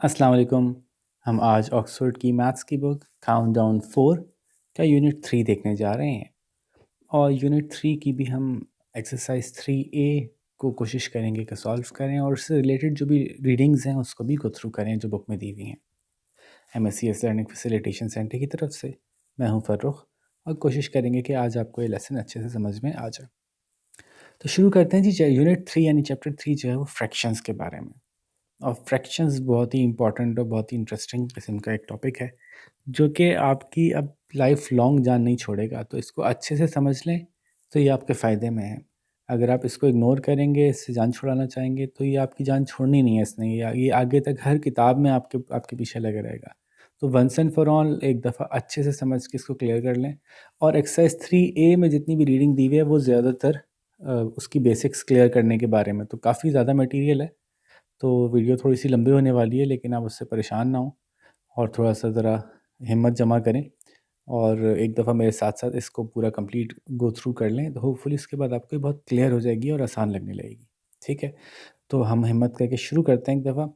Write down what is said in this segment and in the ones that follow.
अस्सलाम वालेकुम। हम आज ऑक्सफोर्ड की मैथ्स की बुक काउंटडाउन 4 का यूनिट 3 देखने जा रहे हैं और यूनिट 3 की भी हम एक्सरसाइज 3A को कोशिश करेंगे कि सॉल्व करें और उससे रिलेटेड जो भी रीडिंग्स हैं उसको भी गो थ्रू करें जो बुक में दी हुई हैं। MSCS लर्निंग फैसिलिटेशन सेंटर की तरफ से मैं हूं फ़र्रुख और कोशिश करेंगे कि आज आपको ये लेसन अच्छे से समझ में आ जाए। तो शुरू करते हैं जी। यूनिट 3 यानी चैप्टर 3 जो है वो फ्रैक्शंस के बारे में। और फ्रैक्शंस बहुत ही इंपॉर्टेंट और बहुत ही इंटरेस्टिंग किस्म का एक टॉपिक है जो कि आपकी अब लाइफ लॉन्ग जान नहीं छोड़ेगा। तो इसको अच्छे से समझ लें तो ये आपके फ़ायदे में है। अगर आप इसको इग्नोर करेंगे, इससे जान छुड़ाना चाहेंगे तो ये आपकी जान छोड़नी नहीं है इसने। ये आगे तक हर किताब में आपके आपके पीछे लगे रहेगा। तो वंस एंड फॉर ऑल एक दफ़ा अच्छे से समझ के इसको क्लियर कर लें। और एक्सरसाइज 3A में जितनी भी रीडिंग दी हुई है वो ज़्यादातर उसकी बेसिक्स क्लियर करने के बारे में। तो काफ़ी ज़्यादा मटेरियल है, तो वीडियो थोड़ी-सी लंबी होने वाली है, लेकिन आप उससे परेशान ना हों और थोड़ा-सा ज़रा हिम्मत जमा करें और एक दफ़ा मेरे साथ-साथ इसको पूरा कंप्लीट गो थ्रू कर लें, तो होपफुली इसके बाद आपको ये बहुत क्लियर हो जाएगी और आसान लगने लगेगी। ठीक है? तो हम हिम्मत करके शुरू करते हैं एक दफ़ा।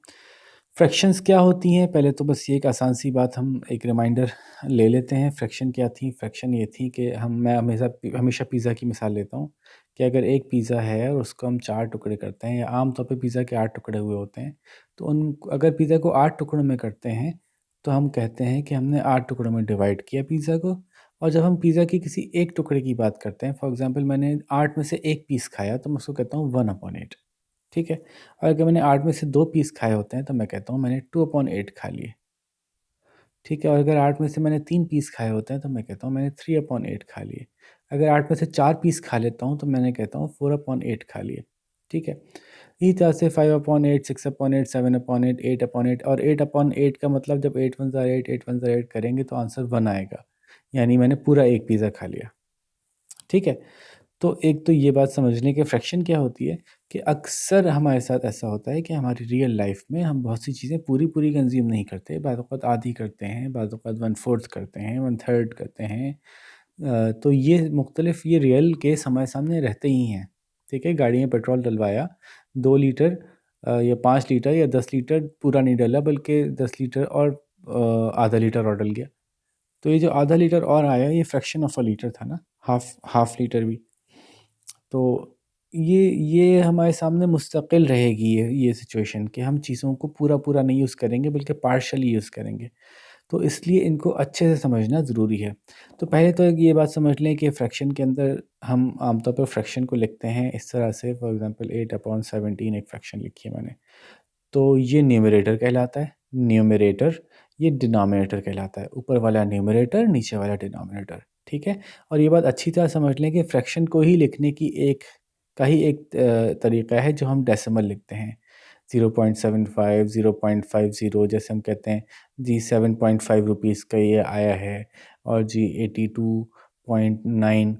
फ्रैक्शंस क्या होती हैं? पहले तो बस ये एक आसान सी बात हम एक रिमाइंडर ले लेते हैं। फ्रैक्शन क्या थी? फ्रैक्शन ये थी कि मैं हमेशा पिज़्ज़ा की मिसाल लेता हूँ कि अगर एक पिज़्ज़ा है और उसको हम 4 टुकड़े करते हैं या आम तौर पे पिज़्ज़ा के 8 टुकड़े हुए होते हैं, तो अगर पिज़्ज़ा को 8 टुकड़ों में करते हैं, तो हम कहते हैं कि हमने 8 टुकड़ों में डिवाइड किया पिज़्ज़ा को। और जब हम पिज़्ज़ा की किसी एक टुकड़े की बात करते हैं, फॉर एग्ज़ाम्पल मैंने 8 में से 1 पीस खाया, तो मैं उसको कहता हूँ 1/8। ठीक है? और अगर मैंने 8 में से 2 पीस खाए होते हैं तो मैं कहता हूँ मैंने 2/8 खा लिए। ठीक है? और अगर 8 में से मैंने 3 पीस खाए होते हैं तो मैं कहता हूँ मैंने 3/8 खा लिए। अगर 8 में से 4 पीस खा लेता हूँ तो मैंने कहता हूँ 4/8 खा लिए। ठीक है? इसी तरह से 5/8, 6/8, 7/8, 8/8 और 8/8 का मतलब जब 8 1 ज़ा 8, 8 1 ज़ा 8 करेंगे तो आंसर 1 आएगा। यानी मैंने पूरा 1 पिज़्ज़ा खा लिया। ठीक है? तो एक तो ये बात समझ लें कि फ्रैक्शन क्या होती है कि अक्सर हमारे साथ ऐसा होता है कि हमारी रियल लाइफ में हम बहुत सी चीज़ें पूरी कंज़्यूम नहीं करते, बाद औक़ात आधी करते हैं, बाद औक़ात 1/4 करते हैं, 1/3 करते हैं। तो ये मुख्तलिफ ये रियल केस हमारे सामने रहते ही हैं। ठीक है? गाड़ी में पेट्रोल डलवाया, 2 लीटर या 5 लीटर या 10 लीटर पूरा नहीं डला, बल्कि 10 लीटर और आधा लीटर और डल गया। तो ये जो आधा लीटर और आया, ये फ्रैक्शन ऑफ अ लीटर था ना, हाफ़ लीटर भी। तो ये हमारे सामने मुस्तकिल रहेगी ये सिचुएशन कि हम चीज़ों को पूरा नहीं यूज़ करेंगे बल्कि पार्शियली यूज़ करेंगे। तो इसलिए इनको अच्छे से समझना ज़रूरी है। तो पहले तो एक ये बात समझ लें कि फ्रैक्शन के अंदर हम आमतौर पर फ्रैक्शन को लिखते हैं इस तरह से। फॉर एग्ज़ाम्पल 8/17 एक फ्रैक्शन लिखी है मैंने। तो ये न्यूमरेटर कहलाता है, न्यूमरेटर। ये डिनोमिनेटर कहलाता है। ऊपर वाला न्यूमरेटर, नीचे वाला डिनोमिनेटर। ठीक है? और ये बात अच्छी तरह समझ लें कि फ्रैक्शन को ही लिखने की एक तरीका है जो हम डेसिमल लिखते हैं। 0.75, 0.50 जैसे हम कहते हैं जी 7.5 रुपीज़ का ये आया है और जी 82.9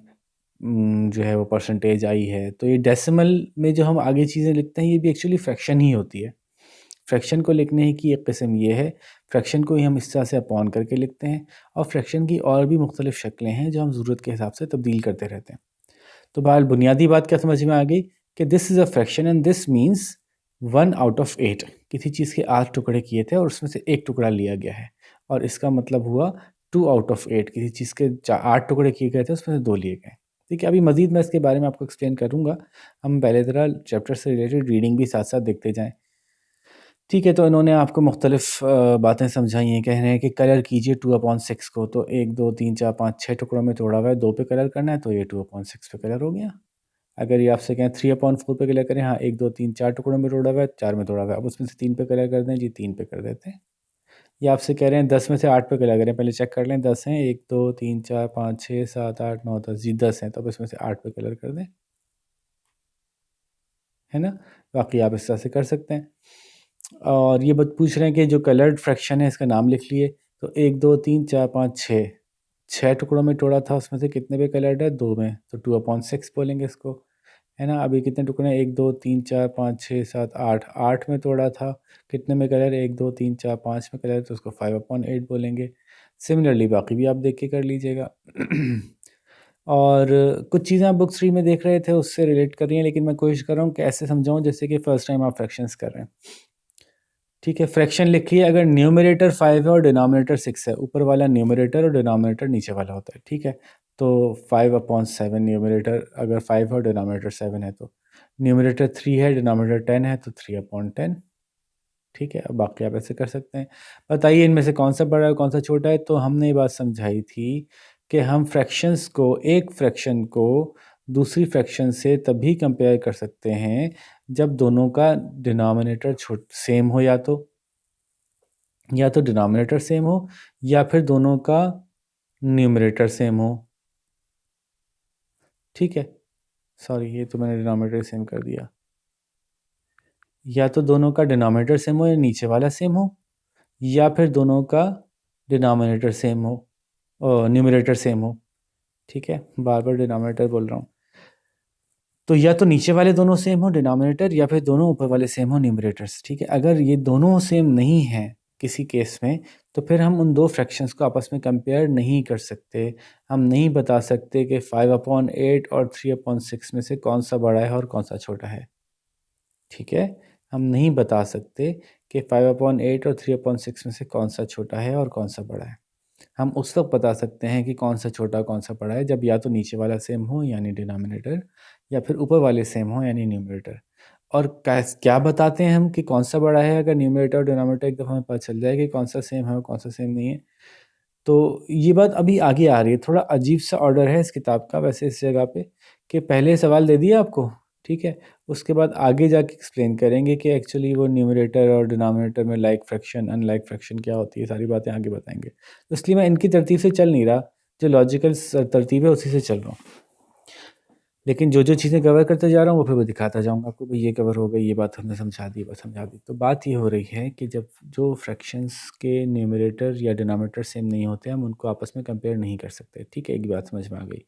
जो है वो परसेंटेज आई है। तो ये डेसिमल में जो हम आगे चीज़ें लिखते हैं ये भी एक्चुअली फ्रैक्शन ही होती है। फ्रैक्शन को लिखने की एक किस्म ये है, फ्रैक्शन को ही हम इस तरह से अपॉन करके लिखते हैं और फ्रैक्शन की और भी मुख्तलिफ़ शक्लें हैं जो हम ज़रूरत के हिसाब से तब्दील करते रहते हैं। तो बहरहाल बुनियादी बात क्या समझ में आ गई कि this is a fraction and this means 1 out of 8। किसी चीज़ के 8 टुकड़े किए थे और उसमें से 1 टुकड़ा लिया गया है और इसका मतलब हुआ 2 आउट ऑफ 8। किसी चीज़ के 8 टुकड़े किए गए थे उसमें से 2 लिए गए। ठीक है? अभी मज़ीद मैं इसके बारे में आपको एक्सप्लेन करूँगा। हम पहले ज़रा चैप्टर से रिलेटेड रीडिंग भी साथ-साथ देखते जाएँ। ठीक है, तो इन्होंने आपको मुख्तलिफ़ बातें समझाई हैं। कह रहे हैं कि कलर कीजिए 2/6 को, तो 1, 2, 3, 4, 5, 6 टुकड़ों में तोड़ा हुआ है, 2 पे कलर करना है तो ये 2/6 पे कलर हो गया। अगर ये आपसे कहें 3/4 पे कलर करें, हाँ 1, 2, 3, 4 टुकड़ों में तोड़ा हुआ है, 4 में तोड़ा हुआ है, अब उसमें से 3 पे कलर कर दें जी, 3 पे कर देते हैं। या आपसे कह रहे हैं 10 में से 8 पे कलर करें, पहले चेक कर लें 10 हैं, 1, 2, 3, 4, 5, 6, 7, 8, 9, 10 जी 10 हैं, तो अब इसमें से 8 पे कलर कर दें, है ना? बाकी आप इस तरह से कर सकते हैं। और ये बात पूछ रहे हैं कि जो कलर्ड फ्रैक्शन है इसका नाम लिख लिए, तो 1, 2, 3, 4, 5, 6, 6 टुकड़ों में तोड़ा था, उसमें से कितने पे कलर्ड है? 2 में, तो 2/6 बोलेंगे इसको, है ना? अभी कितने टुकड़े हैं? 1, 2, 3, 4, 5, 6, 7, 8, 8 में तोड़ा था, कितने में कलर है? 1, 2, 3, 4, 5 में कलर है, तो उसको 5/8 बोलेंगे। सिमिलरली बाकी भी आप देख के कर लीजिएगा। और कुछ चीज़ें आप बुक 3 में देख रहे थे उससे रिलेट कर रही हैं, लेकिन मैं कोशिश कर रहा हूँ कि ऐसे समझाऊँ जैसे कि फर्स्ट टाइम आप फ्रैक्शंस कर रहे हैं। ठीक है, फ्रैक्शन लिखिए अगर न्यूमरेटर 5 है और डिनोमिनेटर 6 है, ऊपर वाला न्यूमरेटर और डिनोमिनेटर नीचे वाला होता है, ठीक है। तो 5/7 न्यूमरेटर अगर 5 है और डिनोमिनेटर 7 है, तो न्यूमरेटर 3 है, डिनोमिनेटर 10 है, तो 3/10, ठीक है। अब बाकी आप ऐसे कर सकते हैं। बताइए इनमें से कौन सा बड़ा है कौन सा छोटा है। तो हमने ये बात समझाई थी कि हम फ्रैक्शंस को, एक फ्रैक्शन को दूसरी फ्रैक्शन से तभी कंपेयर कर सकते हैं जब दोनों का डिनोमिनेटर सेम हो, या तो डिनोमिनेटर सेम हो या फिर दोनों का न्यूमरेटर सेम हो, ठीक है। सॉरी, ये तो मैंने डिनोमिनेटर सेम कर दिया। या तो दोनों का डिनोमिनेटर सेम हो या नीचे वाला सेम हो, या फिर दोनों का डिनोमिनेटर सेम हो और न्यूमरेटर सेम हो, ठीक है। बार बार डिनोमिनेटर बोल रहा हूँ। तो या तो नीचे वाले दोनों सेम हो डिनोमिनेटर, या फिर दोनों ऊपर वाले सेम हो न्यूमरेटर्स, ठीक है। अगर ये दोनों सेम नहीं हैं किसी केस में, तो फिर हम उन दो फ्रैक्शंस को आपस में कंपेयर नहीं कर सकते। हम नहीं बता सकते कि 5/8 और 3/6 में से कौन सा बड़ा है और कौन सा छोटा है, ठीक है। हम नहीं बता सकते कि 5/8 और 3/6 में से कौन सा छोटा है और कौन सा बड़ा है। हम उस वक्त बता सकते हैं कि कौन सा छोटा कौन सा बड़ा है जब या तो नीचे वाला सेम हो यानी डिनोमिनेटर, या फिर ऊपर वाले सेम हो यानी न्यूमरेटर। और क्या बताते हैं हम कि कौन सा बड़ा है? अगर न्यूमरेटर और डिनोमिनेटर एक दफ़ा हमें पता चल जाए कि कौन सा सेम है और कौन सा सेम नहीं है। तो ये बात अभी आगे आ रही है। थोड़ा अजीब सा ऑर्डर है इस किताब का वैसे इस जगह पे, कि पहले सवाल दे दिया आपको, ठीक है। उसके बाद आगे जाके एक्सप्लेन करेंगे कि एक्चुअली वो न्यूमरेटर और डिनोमिनेटर में लाइक फ्रैक्शन अनलाइक फ्रैक्शन क्या होती है, सारी बातें आगे बताएंगे। तो इसलिए मैं इनकी तरतीब से चल नहीं रहा, जो लॉजिकल तरतीब है उसी से चल रहा हूँ। लेकिन जो जो चीज़ें कवर करते जा रहा हूँ वो फिर वो दिखाता जाऊँगा आपको, भाई ये कवर हो गई, ये बात हमने समझा दी, बस समझा दी। तो बात ये हो रही है कि जब जो फ्रैक्शंस के न्यूमरेटर या डिनोमिनेटर सेम नहीं होते, हम उनको आपस में कंपेयर नहीं कर सकते, ठीक है। एक बात समझ में आ गई।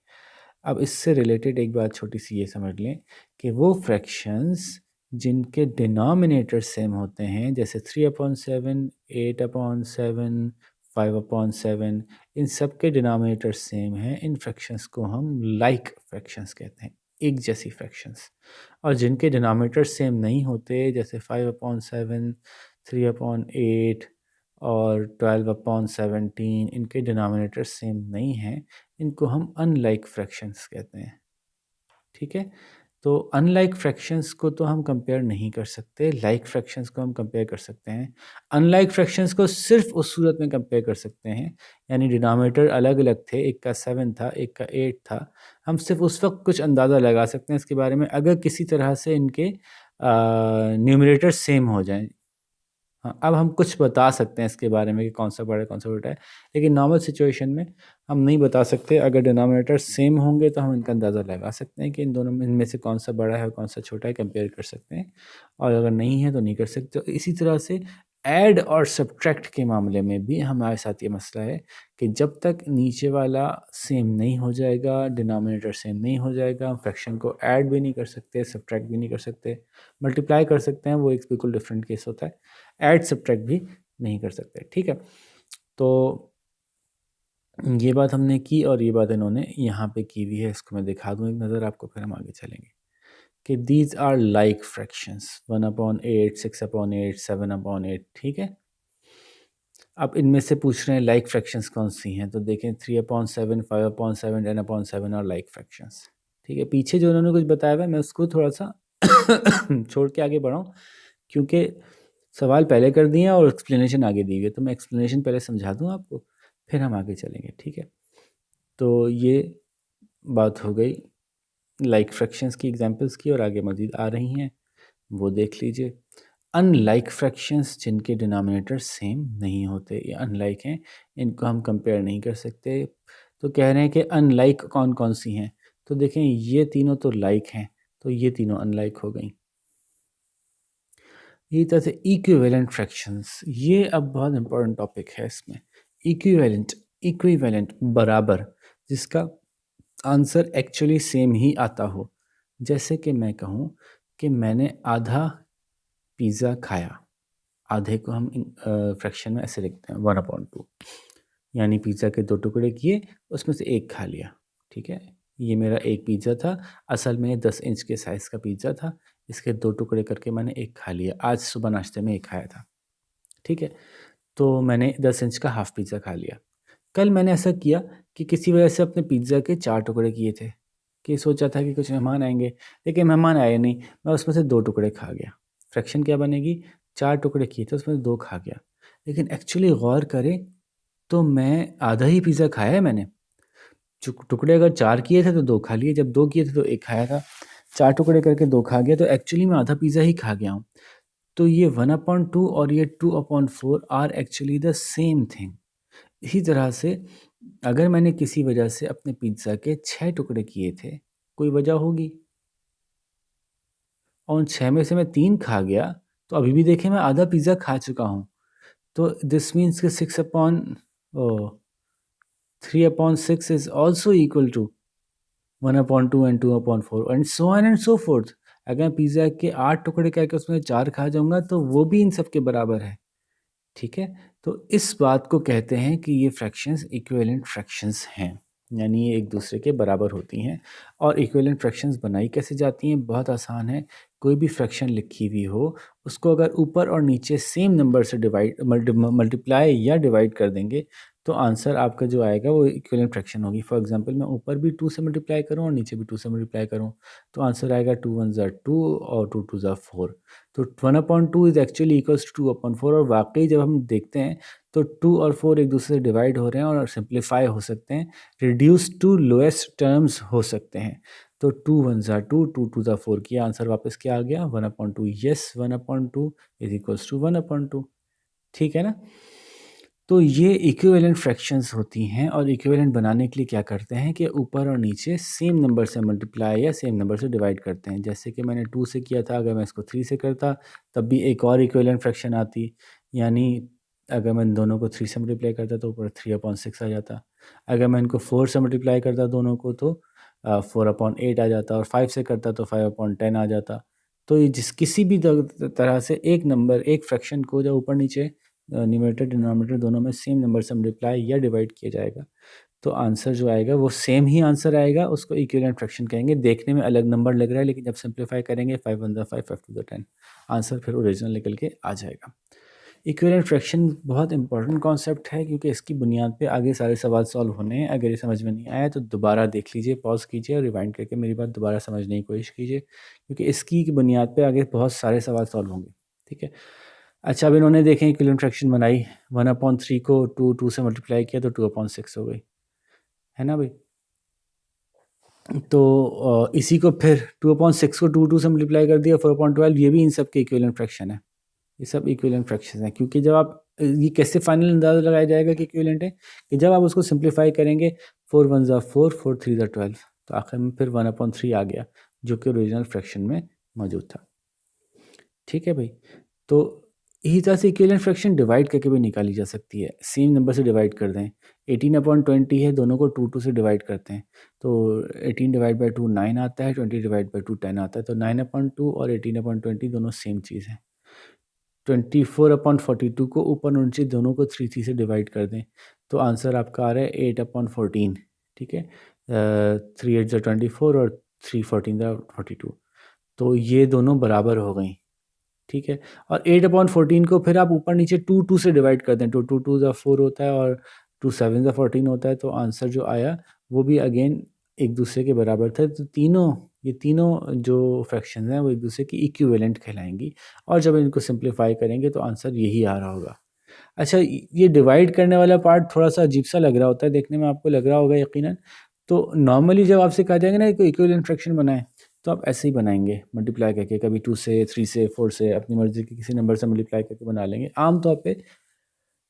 अब इससे रिलेटेड एक बात छोटी सी ये समझ लें कि वो फ्रैक्शंस जिनके डिनोमिनेटर सेम होते हैं, जैसे 3/7, 8/7, 5/7, इन सब के डिनोमिनेटर सेम हैं, इन फ्रैक्शंस को हम लाइक फ्रैक्शंस कहते हैं, एक जैसी फ्रैक्शंस। और जिनके डिनोमिनेटर सेम नहीं होते, जैसे 5/7, 3/8 और 12/17, इनके डिनोमिनेटर सेम नहीं हैं, इनको हम अनलाइक फ्रैक्शंस कहते हैं, ठीक है। तो अनलाइक फ्रैक्शंस को तो हम कंपेयर नहीं कर सकते, लाइक फ्रैक्शंस को हम कंपेयर कर सकते हैं। अनलाइक फ्रैक्शंस को सिर्फ उस सूरत में कंपेयर कर सकते हैं, यानी डिनोमिनेटर अलग अलग थे, एक का 7 था एक का 8 था। हम सिर्फ उस वक्त कुछ अंदाज़ा लगा सकते हैं इसके बारे में अगर किसी तरह से इनके न्यूमरेटर सेम हो जाएं। हाँ, अब हम कुछ बता सकते हैं इसके बारे में कि कौन सा बड़ा है कौन सा छोटा है, लेकिन नॉर्मल सिचुएशन में हम नहीं बता सकते। अगर डिनोमिनेटर सेम होंगे तो हम इनका अंदाज़ा लगा सकते हैं कि इन दोनों में, इनमें से कौन सा बड़ा है और कौन सा छोटा है, कंपेयर कर सकते हैं। और अगर नहीं है तो नहीं कर सकते। तो इसी तरह से ऐड और सब्ट्रैक्ट के मामले में भी हमारे साथ ये मसला है कि जब तक नीचे वाला सेम नहीं हो जाएगा, डिनोमिनेटर सेम नहीं हो जाएगा, हम फ्रैक्शन को ऐड भी नहीं कर सकते, सब्ट्रैक्ट भी नहीं कर सकते। मल्टीप्लाई कर सकते हैं, वो एक बिल्कुल डिफरेंट केस होता है। ऐड सब्ट्रैक्ट भी नहीं कर सकते, ठीक है। तो ये बात हमने की और ये बात इन्होंने यहाँ पे की हुई है। इसको मैं दिखा दूँ एक नज़र आपको, फिर हम आगे चलेंगे कि दीज आर लाइक फ्रैक्शंस 1/8, 6/8, 7/8, ठीक है। अब इनमें से पूछ रहे हैं लाइक फ्रैक्शंस कौन सी हैं, तो देखें 3/7, 5/7, 10/7 और लाइक फ्रैक्शंस, ठीक है। पीछे जो उन्होंने कुछ बताया हुआ है मैं उसको थोड़ा सा छोड़ के आगे बढ़ाऊँ, क्योंकि सवाल पहले कर दिए हैं और एक्सप्लेनेशन आगे दी हुई है, तो मैं एक्सप्लेनेशन पहले समझा दूँ आपको, फिर हम आगे चलेंगे, ठीक है। तो ये बात हो गई लाइक फ्रैक्शंस की एग्जांपल्स की, और आगे मज़ीद आ रही हैं, वो देख लीजिए। अनलाइक फ्रैक्शंस जिनके डिनोमिनेटर सेम नहीं होते, ये अनलाइक हैं, इनको हम कंपेयर नहीं कर सकते। तो कह रहे हैं कि अनलाइक कौन कौन सी हैं, तो देखें ये तीनों तो लाइक हैं, तो ये तीनों अनलाइक हो गई। ये तरह से इक्विवेलेंट फ्रैक्शंस, ये अब बहुत इंपॉर्टेंट टॉपिक है इसमें। इक्विवेलेंट, इक्विवेलेंट बराबर, जिसका आंसर एक्चुअली सेम ही आता हो। जैसे कि मैं कहूँ कि मैंने आधा पिज़्ज़ा खाया, आधे को हम फ्रैक्शन में ऐसे लिखते हैं 1/2, यानी पिज़्ज़ा के 2 टुकड़े किए, उसमें से एक खा लिया, ठीक है। ये मेरा एक पिज़्ज़ा था, असल में 10 इंच के साइज़ का पिज़्ज़ा था, इसके 2 टुकड़े करके मैंने एक खा लिया, आज सुबह नाश्ते में एक खाया था। ठीक है? तो मैंने 10 इंच का हाफ़ पिज़्ज़ा खा लिया। कल मैंने ऐसा किया कि किसी वजह से अपने पिज़्ज़ा के 4 टुकड़े किए थे, कि सोचा था कि कुछ मेहमान आएँगे, लेकिन मेहमान आए नहीं, मैं उसमें से 2 टुकड़े खा गया। फ्रैक्शन क्या बनेगी? 4 टुकड़े किए थे, उसमें से 2 खा गया। लेकिन एक्चुअली गौर करें तो मैं आधा ही पिज़्ज़ा खाया है मैंने। टुकड़े अगर 4 किए थे तो 2 खा लिए, जब 2 किए थे तो 1 खाया था। 4 टुकड़े करके 2 खा गया, तो एक्चुअली मैं आधा पिज़्ज़ा ही खा गया हूँ। तो ये 1/2 और ये 2/4 are actually the same thing. इसी तरह से अगर मैंने किसी वजह से अपने पिज़्ज़ा के 6 टुकड़े किए थे, कोई वजह होगी, और उन 6 में से मैं 3 खा गया, तो अभी भी देखें मैं आधा पिज़्ज़ा खा चुका हूँ। तो दिस मीन्स कि 3/6 is also equal to 1/2 and 2/4 and so on and so forth. अगर मैं पिज़्ज़ा के 8 टुकड़े करके उसमें 4 खा जाऊँगा, तो वो भी इन सब के बराबर है। ठीक है? तो इस बात को कहते हैं कि ये फ्रैक्शंस इक्विवेलेंट फ्रैक्शंस हैं, यानी ये एक दूसरे के बराबर होती हैं। और इक्विवेलेंट फ्रैक्शंस बनाई कैसे जाती हैं? बहुत आसान है। कोई भी फ्रैक्शन लिखी हुई हो, उसको अगर ऊपर और नीचे सेम नंबर से मल्टीप्लाई या डिवाइड कर देंगे, तो आंसर आपका जो आएगा वो इक्विवेलेंट फ्रैक्शन होगी। फॉर एग्जांपल मैं ऊपर भी 2 से मल्टीप्लाई करूँ और नीचे भी 2 से मल्टीप्लाई करूँ, तो आंसर आएगा 2 1 ज़ा 2 और 2 2 ज़ा 4। तो 1/2 इज़ एक्चुअली इक्वल्स टू 2/4, और वाक़ई जब हम देखते हैं तो 2 और 4 एक दूसरे से डिवाइड हो रहे हैं और सिंप्लीफाई हो सकते हैं, रिड्यूस टू लोएस्ट टर्म्स हो सकते हैं। तो 2 1 ज़ा 2, 2 2 ज़ा 4 किया, आंसर वापस क्या आ गया? 1/2। Yes, 1/2 is equals to 1/2। ठीक है ना? तो ये इक्विवेलेंट फ्रैक्शंस होती हैं, और इक्विवेलेंट बनाने के लिए क्या करते हैं कि ऊपर और नीचे सेम नंबर से मल्टीप्लाई या सेम नंबर से डिवाइड करते हैं। जैसे कि मैंने 2 से किया था, अगर मैं इसको 3 से करता तब भी एक और इक्विवेलेंट फ्रैक्शन आती, यानी अगर मैं दोनों को 3 से मल्टीप्लाई करता तो ऊपर 3/6 आ जाता। अगर मैं इनको 4 से मल्टीप्लाई करता दोनों को, तो 4/8 आ जाता, और 5 से करता तो 5/10 आ जाता। तो ये जिस किसी भी तरह से एक नंबर, एक फ्रैक्शन को जब ऊपर नीचे न्यूमरेटर डिनोमिनेटर दोनों में सेम नंबर से मल्टीप्लाई या डिवाइड किया जाएगा, तो आंसर जो आएगा वो सेम ही आंसर आएगा। उसको इक्विवेलेंट फ्रैक्शन कहेंगे। देखने में अलग नंबर लग रहा है, लेकिन जब सिंप्लीफाई करेंगे 5 1 5, 5 2 10, आंसर फिर ओरिजिनल निकल के आ जाएगा। इक्विवेलेंट फ्रैक्शन बहुत इंपॉर्टेंट कॉन्सेप्ट है, क्योंकि इसकी बुनियाद पे आगे सारे सवाल सॉल्व होने हैं। अगर ये समझ में नहीं आया तो दोबारा देख लीजिए, पॉज कीजिए और रिवाइंड करके मेरी बात दोबारा समझने की कोशिश कीजिए, क्योंकि इसकी बुनियाद पे आगे बहुत सारे सवाल सॉल्व होंगे। ठीक है? अच्छा, अब इन्होंने देखें इक्विवेलेंट फ्रैक्शन बनाई, 1/3 को 2 से मल्टीप्लाई किया तो 2/6 हो गई, है ना भाई? तो इसी को फिर 2/6 को 2 से मल्टीप्लाई कर दिया, 4/12, ये भी इन सब के इक्विवेलेंट फ्रैक्शन है। ये सब इक्विवेलेंट फ्रैक्शंस हैं, क्योंकि जब आप ये कैसे फाइनल अंदाज़ा लगाया जाएगा कि इक्विवेलेंट है, कि जब आप उसको सिंप्लीफाई करेंगे, 4 1 ज़ा 4, 4 3 ज़ा 12, तो आखिर में फिर 1/3 आ गया, जो कि ओरिजिनल फ्रैक्शन में मौजूद था। ठीक है भाई? तो इसी तरह से इक्विवेलेंट फ्रैक्शन डिवाइड करके भी निकाली जा सकती है। सेम नंबर से डिवाइड कर दें, 18/20 है, दोनों को 2 से डिवाइड करते हैं, तो 18 डिवाइड बाई 2 9 आता है, 20 डिवाइड बाई 2 10 आता है, तो 9/2 और 18/20 दोनों सेम चीज़ है। 24/42 को ऊपर और नीचे दोनों को 3 से डिवाइड कर दें, तो आंसर आपका आ रहा है 8/14। ठीक है? 3 8 ज़ा 24 और 3 14 ज़ा 42, तो ये दोनों बराबर हो गई। ठीक है? और 8/14 को फिर आप ऊपर नीचे 2 से डिवाइड कर दें, तो 2 2 ज़ा 4 होता है और 2 7 ज़ा 14 होता है, तो आंसर जो आया वो भी अगेन एक दूसरे के बराबर था। तो ये तीनों जो फ्रैक्शंस हैं वो एक दूसरे की इक्विवेलेंट कहलाएंगी, और जब इनको सिंप्लीफाई करेंगे तो आंसर यही आ रहा होगा। अच्छा, ये डिवाइड करने वाला पार्ट थोड़ा-सा अजीब-सा लग रहा होता है, देखने में आपको लग रहा होगा यकीनन। तो नॉर्मली जब आपसे कहा जाएगा ना कि इक्विवेलेंट फ्रैक्शन बनाएँ, तो आप ऐसे ही बनाएँगे मल्टीप्लाई करके, कभी 2 से, 3 से, 4 से, अपनी मर्ज़ी के किसी नंबर से मल्टीप्लाई करके बना लेंगे। आम तौर पे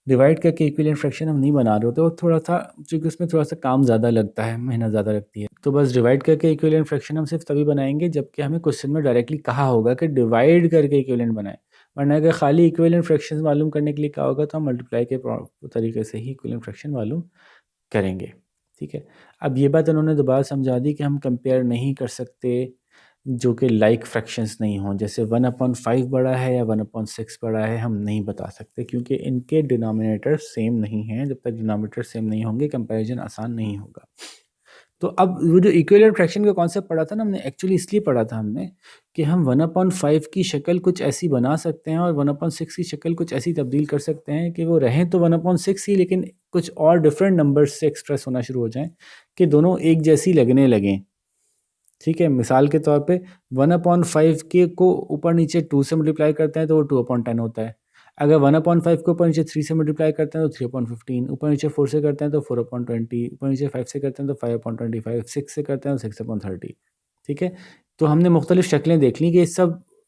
डिवाइड करके इक्विवेलेंट फ्रैक्शन हम नहीं बना रहे होते, और थोड़ा-सा चूँकि उसमें थोड़ा-सा काम ज़्यादा लगता है, मेहनत ज़्यादा लगती है। तो बस डिवाइड करके इक्विवेलेंट फ्रैक्शन हम सिर्फ तभी बनाएँगे जबकि हमें क्वेश्चन में डायरेक्टली कहा होगा कि डिवाइड करके इक्विवेलेंट बनाएँ। वरना अगर खाली इक्विवेलेंट फ्रैक्शंस मालूम करने के लिए कहा होगा, तो हम मल्टीप्लाई के तरीके से ही इक्विवेलेंट फ्रैक्शन मालूम करेंगे। ठीक है? अब ये बात उन्होंने दोबारा समझा दी कि हम कंपेयर नहीं कर सकते जो कि लाइक फ्रैक्शंस नहीं हों, जैसे 1/5 बड़ा है या 1/6 बड़ा है, हम नहीं बता सकते, क्योंकि इनके डिनोमिनेटर सेम नहीं हैं। जब तक डिनोमिनेटर सेम नहीं होंगे, कंपैरिजन आसान नहीं होगा। तो अब वो जो इक्विवेलेंट फ्रैक्शन का कॉन्सेप्ट पढ़ा था ना हमने, एक्चुअली इसलिए पढ़ा था हमने कि हम 1/5 की शक्ल कुछ ऐसी बना सकते हैं और 1/6 की शक्ल कुछ ऐसी तब्दील कर सकते हैं कि वो रहें तो 1/6 ही, लेकिन कुछ और डिफरेंट नंबर्स से एक्सप्रेस होना शुरू हो जाएं कि दोनों एक जैसी लगने लगें। ठीक है, मिसाल के तौर पे 1/5 के को ऊपर नीचे 2 से मल्टीप्लाई करते हैं तो वो 2/10 होता है। अगर 1/5 को ऊपर नीचे 3 से मल्टीप्लाई करते हैं तो 3/15, ऊपर नीचे 4 से करते हैं तो 4/20, ऊपर नीचे 5 से करते हैं तो 5/25, 6 से करते हैं तो 6/30। ठीक है, तो हमने मुख्तलिफ शक्लें देख ली कि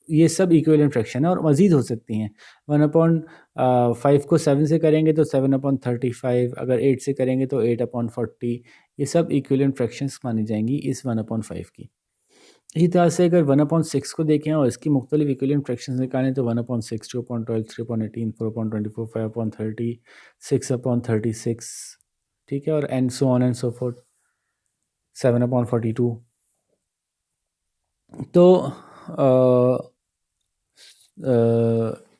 ये सब इक्विवेलेंट फ्रैक्शन है और मज़ीद हो सकती हैं। 1/5 को 7 से करेंगे तो 7/35, अगर 8 से करेंगे तो 8/40। ये सब इक्विवेलेंट फ्रैक्शंस मानी जाएंगी इस 1/5 की। इसी तरह से अगर 1/6 को देखें और इसकी मुख्तलिफ इक्विवेलेंट फ्रैक्शंस निकालें तो 1/6, 2/12, 3/18, 4/24, 5/30, 6/36, ठीक है, और and so on and so fourth, 7/42। तो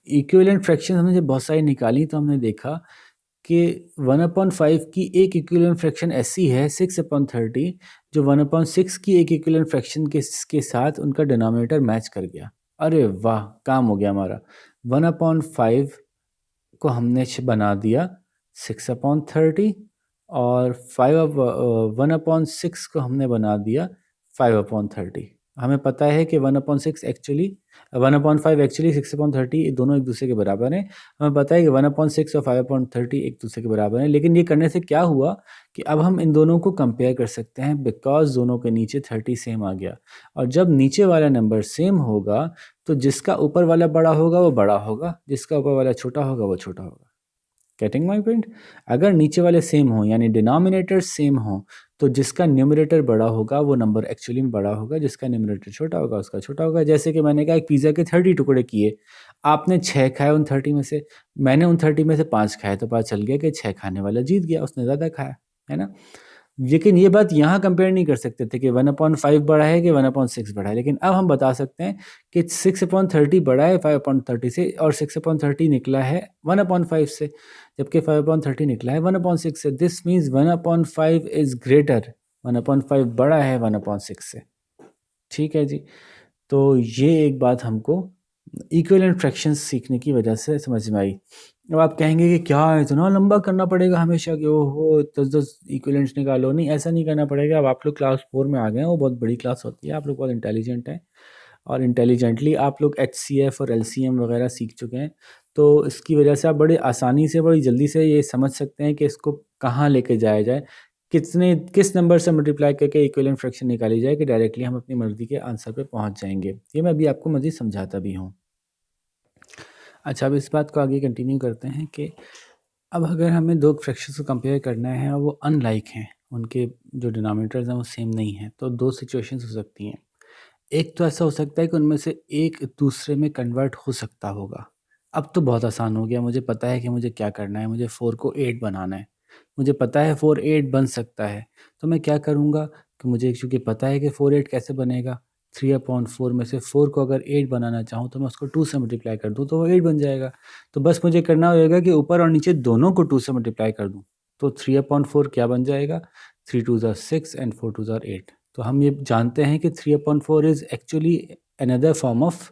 इक्विवेलेंट फ्रैक्शन हमने जब बहुत सारी निकाली तो हमने देखा कि 1/5 की एक इक्विवेलेंट फ्रैक्शन ऐसी है 6/30 जो 1/6 की एक इक्विवेलेंट फ्रैक्शन के साथ उनका डिनोमिनेटर मैच कर गया। अरे वाह, काम हो गया हमारा। 1/5 को हमने बना दिया 6/30 और 1/6 को हमने बना दिया 5/30। हमें पता है कि 1/5 एक्चुअली 6/30 दोनों एक दूसरे के बराबर हैं। हमें पता है कि 1/6 और 5/30 एक दूसरे के बराबर हैं, लेकिन ये करने से क्या हुआ कि अब हम इन दोनों को कंपेयर कर सकते हैं बिकॉज दोनों के नीचे 30 सेम आ गया। और जब नीचे वाला नंबर सेम होगा तो जिसका ऊपर वाला बड़ा होगा वो बड़ा होगा, जिसका ऊपर वाला छोटा होगा वो छोटा होगा। Getting my point? अगर नीचे वाले सेम हो यानी डिनोमिनेटर सेम हो तो जिसका न्यूमरेटर बड़ा होगा वो नंबर एक्चुअली में बड़ा होगा, जिसका न्यूमरेटर छोटा होगा उसका छोटा होगा। जैसे कि मैंने कहा एक पिज़्ज़ा के 30 टुकड़े किए, आपने 6 खाए उन 30 में से, मैंने उन 30 में से 5 खाए, तो पता चल गया कि 6 खाने वाला जीत गया, उसने ज़्यादा खाया, है ना। लेकिन ये बात यहाँ कंपेयर नहीं कर सकते थे कि 1/5 बड़ा है कि 1/6 बड़ा है, लेकिन अब हम बता सकते हैं कि 6/30 बड़ा है 5/30 से और 6/30 निकला है 1/5 से, जबकि 5/30 निकला है 1/6 से। दिस मीन्स 1/5 इज ग्रेटर, 1/5 बड़ा है 1/6 से। ठीक है जी, तो ये एक बात हमको इक्विवेलेंट फ्रैक्शंस सीखने की वजह से समझ में आई। अब आप कहेंगे कि क्या इतना लंबा करना पड़ेगा हमेशा कि ओहो 10-10 इक्विवेलेंट्स निकालो। नहीं, ऐसा नहीं करना पड़ेगा। अब आप लोग क्लास 4 में आ गए हैं, वो बहुत बड़ी क्लास होती है, आप लोग बहुत इंटेलिजेंट हैं और इंटेलिजेंटली आप लोग HCF और LCM वगैरह सीख चुके हैं, तो इसकी वजह से आप बड़े आसानी से बड़ी जल्दी से ये समझ सकते हैं कि इसको कहाँ लेके जाया जाए, किस नंबर से मल्टीप्लाई करके इक्विवेलेंट फ्रैक्शन निकाली जाए कि डायरेक्टली हम अपनी मर्ज़ी के आंसर पे पहुंच जाएंगे। ये मैं अभी आपको मज़ीद समझाता भी हूँ। अच्छा, अब इस बात को आगे कंटिन्यू करते हैं कि अब अगर हमें दो फ्रैक्शंस को कंपेयर करना है और वो अनलाइक हैं, उनके जो डिनोमिनेटर्स हैं वो सेम नहीं हैं, तो दो सिचुएशंस हो सकती हैं। एक तो ऐसा हो सकता है कि उनमें से एक दूसरे में कन्वर्ट हो सकता होगा। अब तो बहुत आसान हो गया, मुझे पता है कि मुझे क्या करना है, मुझे 4 को 8 बनाना है। मुझे पता है 4 8 बन सकता है, तो मैं क्या करूँगा कि मुझे चूँकि पता है कि 4 8 कैसे बनेगा, 3/4 में से 4 को अगर 8 बनाना चाहूँ तो मैं उसको 2 से मल्टीप्लाई कर दूँ तो वो 8 बन जाएगा। तो बस मुझे करना होगा कि ऊपर और नीचे दोनों को 2 से मल्टीप्लाई कर दूँ, तो 3/4 क्या बन जाएगा, 3 2 ज़ार 6 एंड 4 2 ज़ार 8। तो हम ये जानते हैं कि 3/4 is actually another form of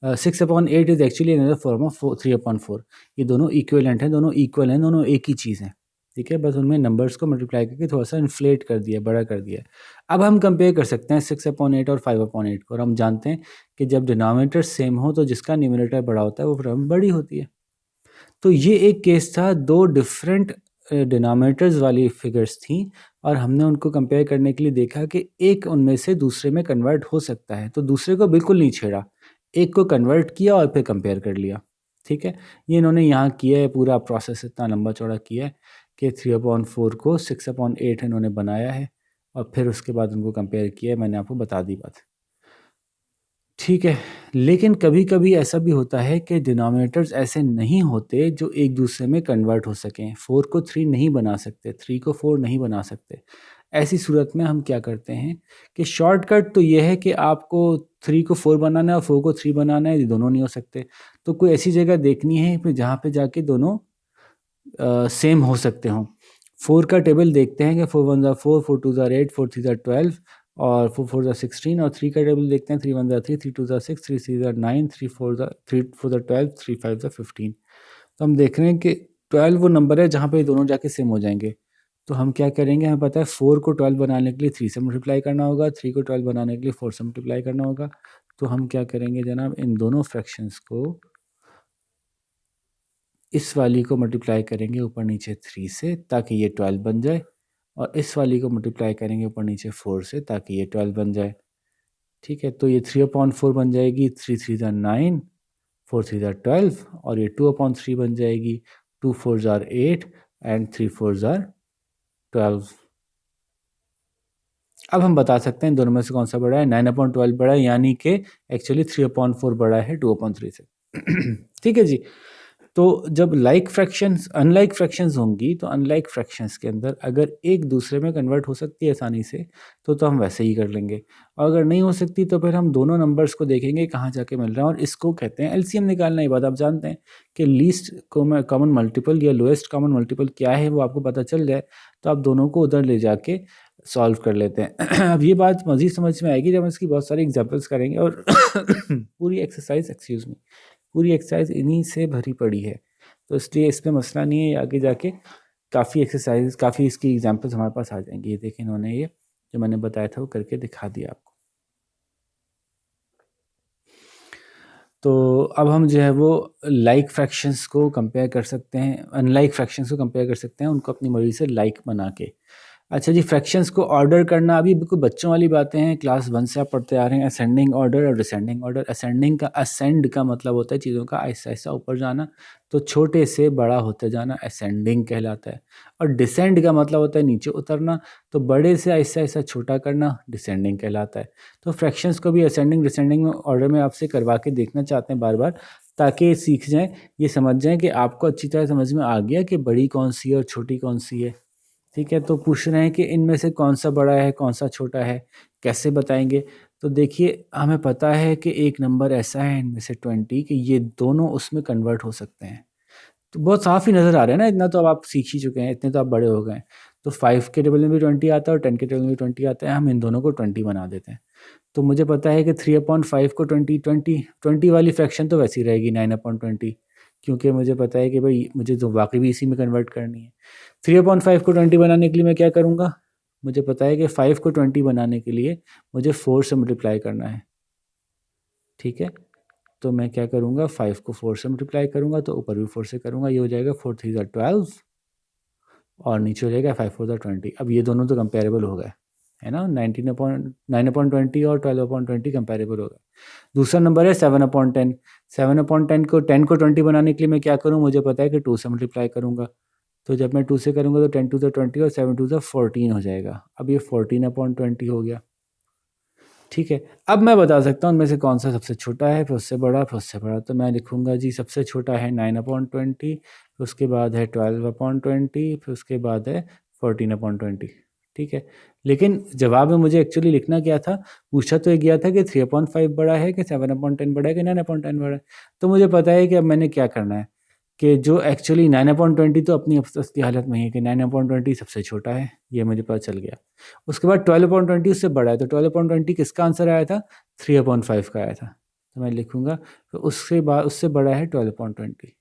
6/8 is actually another form of 3/4। ये दोनों इक्विवेलेंट हैं, दोनों इक्वल हैं, दोनों एक ही चीज़ हैं। ठीक है, बस उनमें नंबर्स को मल्टीप्लाई करके थोड़ा-सा इन्फ्लेट कर दिया, बड़ा कर दिया। अब हम कंपेयर कर सकते हैं 6/8 और 5/8 को, और हम जानते हैं कि जब डिनोमिनेटर सेम हो तो जिसका न्यूमरेटर बड़ा होता है वो टर्म बड़ी होती है। तो ये एक केस था, दो डिफरेंट डिनोमिनेटर्स वाली फिगर्स थी और हमने उनको कंपेयर करने के लिए देखा कि एक उनमें से दूसरे में कन्वर्ट हो सकता है, तो दूसरे को बिल्कुल नहीं छेड़ा, एक को कन्वर्ट किया और फिर कंपेयर कर लिया। ठीक है, ये इन्होंने यहाँ किया है, पूरा प्रोसेस इतना लंबा चौड़ा किया है कि 3/4 को 6/8 इन्होंने बनाया है और फिर उसके बाद उनको कंपेयर किया है। मैंने आपको बता दी बात। ठीक है, लेकिन कभी-कभी ऐसा भी होता है कि डिनोमिनेटर्स ऐसे नहीं होते जो एक दूसरे में कन्वर्ट हो सकें। 4 को 3 नहीं बना सकते, 3 को 4 नहीं बना सकते। ऐसी सूरत में हम क्या करते हैं कि शॉर्टकट तो ये है कि आपको 3 को 4 बनाना है और 4 को 3 बनाना है, ये दोनों नहीं हो सकते। तो कोई ऐसी जगह देखनी है फिर जहाँ पे जाके दोनों सेम हो सकते हों। 4 का टेबल देखते हैं कि 4 1 ज़ा 4, 4 2 ज़ा 8, 4 3 ज़ा 12 और 4 4 ज़ा 16, और 3 का टेबल देखते हैं 3 1 ज़ा 3, 3 2 ज़ा 6, 3 3 ज़ा 9, 3 4 ज़ा 12, 3 5 ज़ा 15। तो हम देख रहे हैं कि 12 वो नंबर है जहाँ पे ये दोनों जाके सेम हो जाएंगे। तो हम क्या करेंगे, हमें पता है 4 को 12 बनाने के लिए 3 से मल्टीप्लाई करना होगा, 3 को 12 बनाने के लिए 4 से मल्टीप्लाई करना होगा। तो हम क्या करेंगे जनाब, इन दोनों फ्रैक्शंस को, इस वाली को मल्टीप्लाई करेंगे ऊपर नीचे 3 से ताकि ये 12 बन जाए, और इस वाली को मल्टीप्लाई करेंगे ऊपर नीचे 4 से ताकि ये 12 बन जाए। ठीक है, तो ये 3/4 बन जाएगी, 3 3 ज़ा 9, 4 3 ज़ा 12, और ये 2/3 बन जाएगी, 2 4 ज़ा 8 एंड 3 4 ज़ा 12। अब हम बता सकते हैं इन दोनों में से कौन सा बड़ा है। 9/12 बड़ा है, यानी कि एक्चुअली 3/4 बड़ा है 2/3 से। ठीक है जी। तो जब लाइक फ्रैक्शंस अनलाइक फ्रैक्शंस होंगी, तो अनलाइक फ्रैक्शंस के अंदर अगर एक दूसरे में कन्वर्ट हो सकती है आसानी से, तो हम वैसे ही कर लेंगे, और अगर नहीं हो सकती तो फिर हम दोनों नंबर्स को देखेंगे कहाँ जाके मिल रहा है, और इसको कहते हैं एलसीएम निकालना। ये बात आप जानते हैं कि लीस्ट कॉमन मल्टीपल या लोएस्ट कॉमन मल्टीपल क्या है, वो आपको पता चल जाए तो आप दोनों को उधर ले जाके सॉल्व कर लेते हैं। अब ये बात मज़ीद समझ में आएगी जब हम इसकी बहुत सारी एग्जांपल्स करेंगे, और पूरी एक्सरसाइज पूरी एक्सरसाइज इन्हीं से भरी पड़ी है, तो इसलिए इस पर मसला नहीं है। आगे जाके काफ़ी इसकी एग्जांपल्स हमारे पास आ जाएंगी। ये देखें, इन्होंने ये जो मैंने बताया था वो करके दिखा दिया आपको। तो अब हम जो है वो लाइक फ्रैक्शंस को कंपेयर कर सकते हैं, अनलाइक फ्रैक्शंस को कंपेयर कर सकते हैं, उनको अपनी मर्जी से लाइक बना के। अच्छा जी, फ्रैक्शंस को ऑर्डर करना अभी बिल्कुल बच्चों वाली बातें हैं, क्लास 1 से आप पढ़ते आ रहे हैं। असेंडिंग ऑर्डर और डिसेंडिंग ऑर्डर। असेंडिंग का, असेंड का मतलब होता है चीज़ों का आहिस्ता आहिस्ता ऊपर जाना, तो छोटे से बड़ा होते जाना असेंडिंग कहलाता है। और डिसेंड का मतलब होता है नीचे उतरना, तो बड़े से आहिस्ता आहिस्ता छोटा करना डिसेंडिंग कहलाता है। तो फ्रैक्शंस को भी असेंडिंग डिसेंडिंग ऑर्डर में आपसे करवा के देखना चाहते हैं बार बार, ताकि सीख जाएँ, ये समझ जाएँ कि आपको अच्छी तरह समझ में आ गया कि बड़ी कौन सी है और छोटी कौन सी है। ठीक है, तो पूछ रहे हैं कि इनमें से कौन सा बड़ा है कौन सा छोटा है, कैसे बताएंगे। तो देखिए, हमें पता है कि एक नंबर ऐसा है इनमें से 20 कि ये दोनों उसमें कन्वर्ट हो सकते हैं। तो बहुत साफ ही नज़र आ रहा है ना, इतना तो अब आप सीख ही चुके हैं, इतने तो आप बड़े हो गए हैं। तो 5 के टेबल में भी 20 आता है और 10 के टेबल में भी 20 आता है, हम इन दोनों को 20 बना देते हैं। तो मुझे पता है कि 3/5 को 20 वाली फ्रैक्शन तो वैसी रहेगी 9/20, क्योंकि मुझे पता है कि भाई मुझे तो वाकई भी इसी में कन्वर्ट करनी है। 3/5 को 20 बनाने के लिए मैं क्या करूँगा, मुझे पता है कि 5 को 20 बनाने के लिए मुझे 4 से मल्टीप्लाई करना है। ठीक है, तो मैं क्या करूँगा, 5 को 4 से मल्टीप्लाई करूँगा, तो ऊपर भी 4 से करूँगा, ये हो जाएगा 4 3 ज़ा 12, और नीचे हो जाएगा 5 4 ज़ा 20। अब ये दोनों तो कंपेरेबल हो गए, है ना। 9/20 और 12/20 कंपेरेबल हो गए। दूसरा नंबर है 7/10। 7/10 को 10 को 20 बनाने के लिए मैं क्या करूँ, मुझे पता है कि 2 से मल्टीप्लाई करूँगा, तो जब मैं 2 से करूँगा तो 10 2 ज़ा 20 और 7 2 ज़ा 14 हो जाएगा। अब ये 14/20 हो गया। ठीक है, अब मैं बता सकता हूँ उनमें से कौन सा सबसे छोटा है, फिर उससे बड़ा, फिर उससे बड़ा। तो मैं लिखूँगा जी, सबसे छोटा है 9/20, फिर उसके बाद है 12/20, फिर उसके बाद है 14/20। ठीक है, लेकिन जवाब में मुझे एक्चुअली लिखना क्या था, पूछा तो ये गया था कि 3/5 बड़ा है कि 7/10 बड़ा है कि 9/10 बड़ा है। तो मुझे पता है कि अब मैंने क्या करना है, कि जो एक्चुअली 9/20 तो अपनी असली हालत में ही है कि 9/20 सबसे छोटा है, ये मुझे पता चल गया। उसके बाद 12/20 उससे बड़ा है, तो 12/20 किसका आंसर आया था, 3/5 का आया था। तो मैं लिखूँगा, तो उसके बाद उससे बड़ा है 12/20।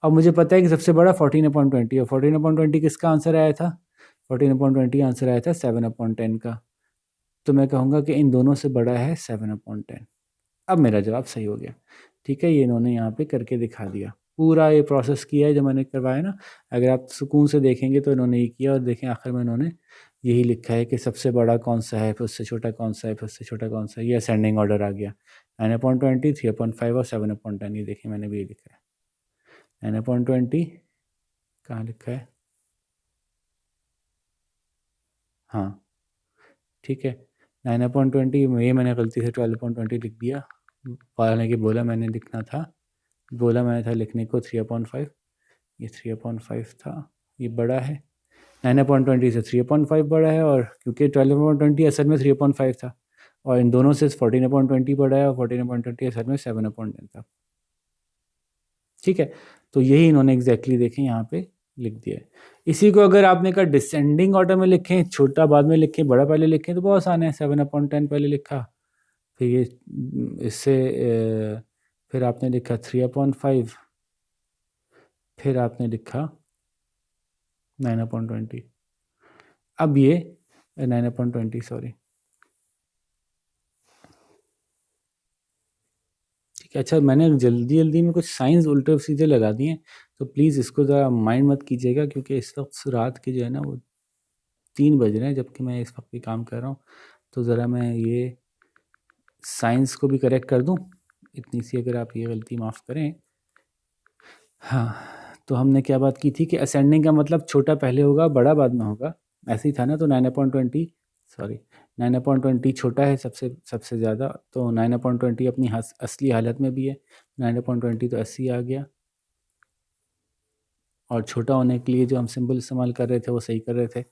अब मुझे पता है कि सबसे बड़ा 14/20 है। 14/20 किसका आंसर आया था, 14/20 आंसर आया था 7/10 का। तो मैं कहूँगा कि इन दोनों से बड़ा है 7/10। अब मेरा जवाब सही हो गया। ठीक है, ये इन्होंने यहाँ पे करके दिखा दिया। पूरा ये प्रोसेस किया है जो मैंने करवाया ना, अगर आप सुकून से देखेंगे तो इन्होंने ये किया, और देखें आखिर में इन्होंने यही लिखा है कि सबसे बड़ा कौन सा है, फिर उससे छोटा कौन सा है, फिर उससे छोटा कौन सा है। ये असेंडिंग ऑर्डर आ गया, 9/20, 3/5 और 7/10। ये देखिए मैंने भी ये लिखा है 9/20, कहाँ लिखा है, हाँ ठीक है 9/20, ये मैंने गलती से 12/20 लिख दिया, हालांकि बोला मैंने था लिखने को 3/5। ये 3/5 था, ये बड़ा है 9/20 से 3/5 बड़ा है, और क्योंकि 12/20 असल में 3/5 था, और इन दोनों से 14/20 बड़ा है, और 14/20 असल में 7/10 था। ठीक है, तो यही इन्होंने एग्जैक्टली देखें यहाँ पे लिख दिया है। इसी को अगर आपने कहा डिसेंडिंग ऑर्डर में लिखें, छोटा बाद में लिखें बड़ा पहले लिखें, तो बहुत आसान है। 7/10 पहले लिखा, फिर ये इससे फिर आपने लिखा 3/5, फिर आपने लिखा 9/20। अब ये 9/20 सॉरी, ठीक है। अच्छा, मैंने जल्दी जल्दी में कुछ साइंस उल्टे सीधे लगा दिए, तो प्लीज़ इसको ज़रा माइंड मत कीजिएगा, क्योंकि इस वक्त रात के जो है ना वो 3 बज रहे हैं, जबकि मैं इस वक्त भी काम कर रहा हूँ। तो ज़रा मैं ये साइंस को भी करेक्ट कर दूँ, इतनी सी अगर आप ये गलती माफ़ करें। हाँ, तो हमने क्या बात की थी कि असेंडिंग का मतलब छोटा पहले होगा बड़ा बाद में होगा, ऐसे ही था ना। तो 9/20 सॉरी 9/20 छोटा है सबसे सबसे ज़्यादा, तो 9/20 अपनी असली हालत में भी है। 9/20 तो 80 आ गया, और छोटा होने के लिए जो हम सिंबल इस्तेमाल कर रहे थे वो सही कर रहे थे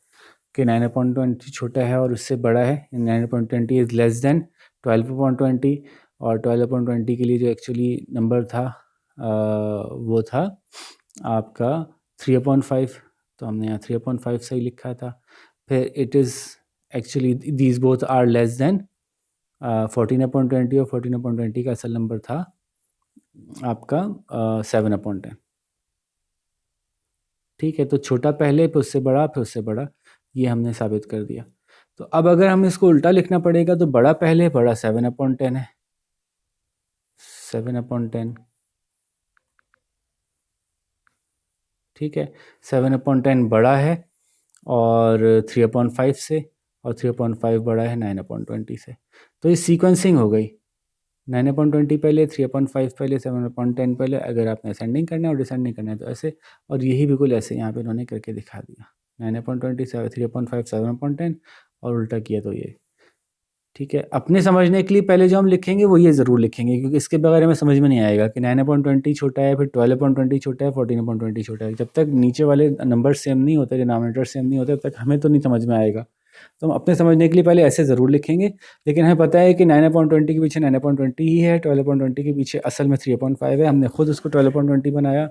कि 9/20 छोटा है और उससे बड़ा है। 9/20 इज़ लेस देन 12/20, और 12/20 के लिए जो एक्चुअली नंबर था वो था आपका 3/5, तो हमने यहाँ 3/5 सही लिखा था। फिर it is actually these both are less than 14/20, और 14/20 का असल नंबर था आपका 7/10। ठीक है, तो छोटा पहले, फिर उससे बड़ा, फिर उससे बड़ा, ये हमने साबित कर दिया। तो अब अगर हम इसको उल्टा लिखना पड़ेगा, तो बड़ा पहले, बड़ा 7/10 है। 7/10, ठीक है। 7/10 बड़ा है और 3/5 से, और 3/5 बड़ा है 9/20 से। तो ये सीक्वेंसिंग हो गई, 9/20 पहले, 3/5 पहले, 7/10 पहले। अगर आपने असेंडिंग करना है और डिसेंडिंग करना है तो ऐसे, और यही बिल्कुल ऐसे यहाँ पे इन्होंने करके दिखा दिया। 9/20, 3/5, 7/10, और उल्टा किया तो ये, ठीक है। अपने समझने के लिए पहले जो हम लिखेंगे वो ये ज़रूर लिखेंगे, क्योंकि इसके बगैर हमें समझ में नहीं आएगा कि 9/20 छोटा है, फिर 12/20 छोटा है, 14/20 छोटा है। जब तक नीचे वाले नंबर सेम नहीं होते, डिनोमिनेटर सेम नहीं होते, तब तक हमें तो नहीं समझ में आएगा। तो हम अपने समझने के लिए पहले ऐसे ज़रूर लिखेंगे, लेकिन हमें पता है कि 9/20 के पीछे 9/20 ही है, 12/20 के पीछे असल में 3/5 है। हमने खुद उसको 12/20 बनाया,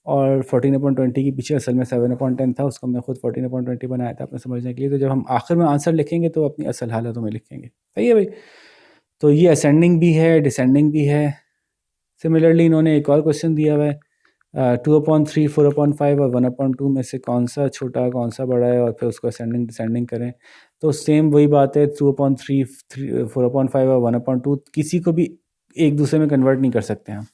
और 14/20 के पीछे असल में 7/10 था, उसको हमने खुद 14/20 बनाया था अपने समझने के लिए। तो जब हम आखिर में आंसर लिखेंगे तो अपनी असल हालतों में लिखेंगे, सही है भाई। तो ये असेंडिंग भी है, डिसेंडिंग भी है। सिमिलरली इन्होंने एक और क्वेश्चन दिया हुआ है, 2/3, 4/5 और 1/2 में से कौन सा छोटा कौन सा बड़ा है, और फिर उसको असेंडिंग डिसेंडिंग करें। तो सेम वही बात है, 2/3, 4/5 और 1/2 किसी को भी एक दूसरे में कन्वर्ट नहीं कर सकते हम।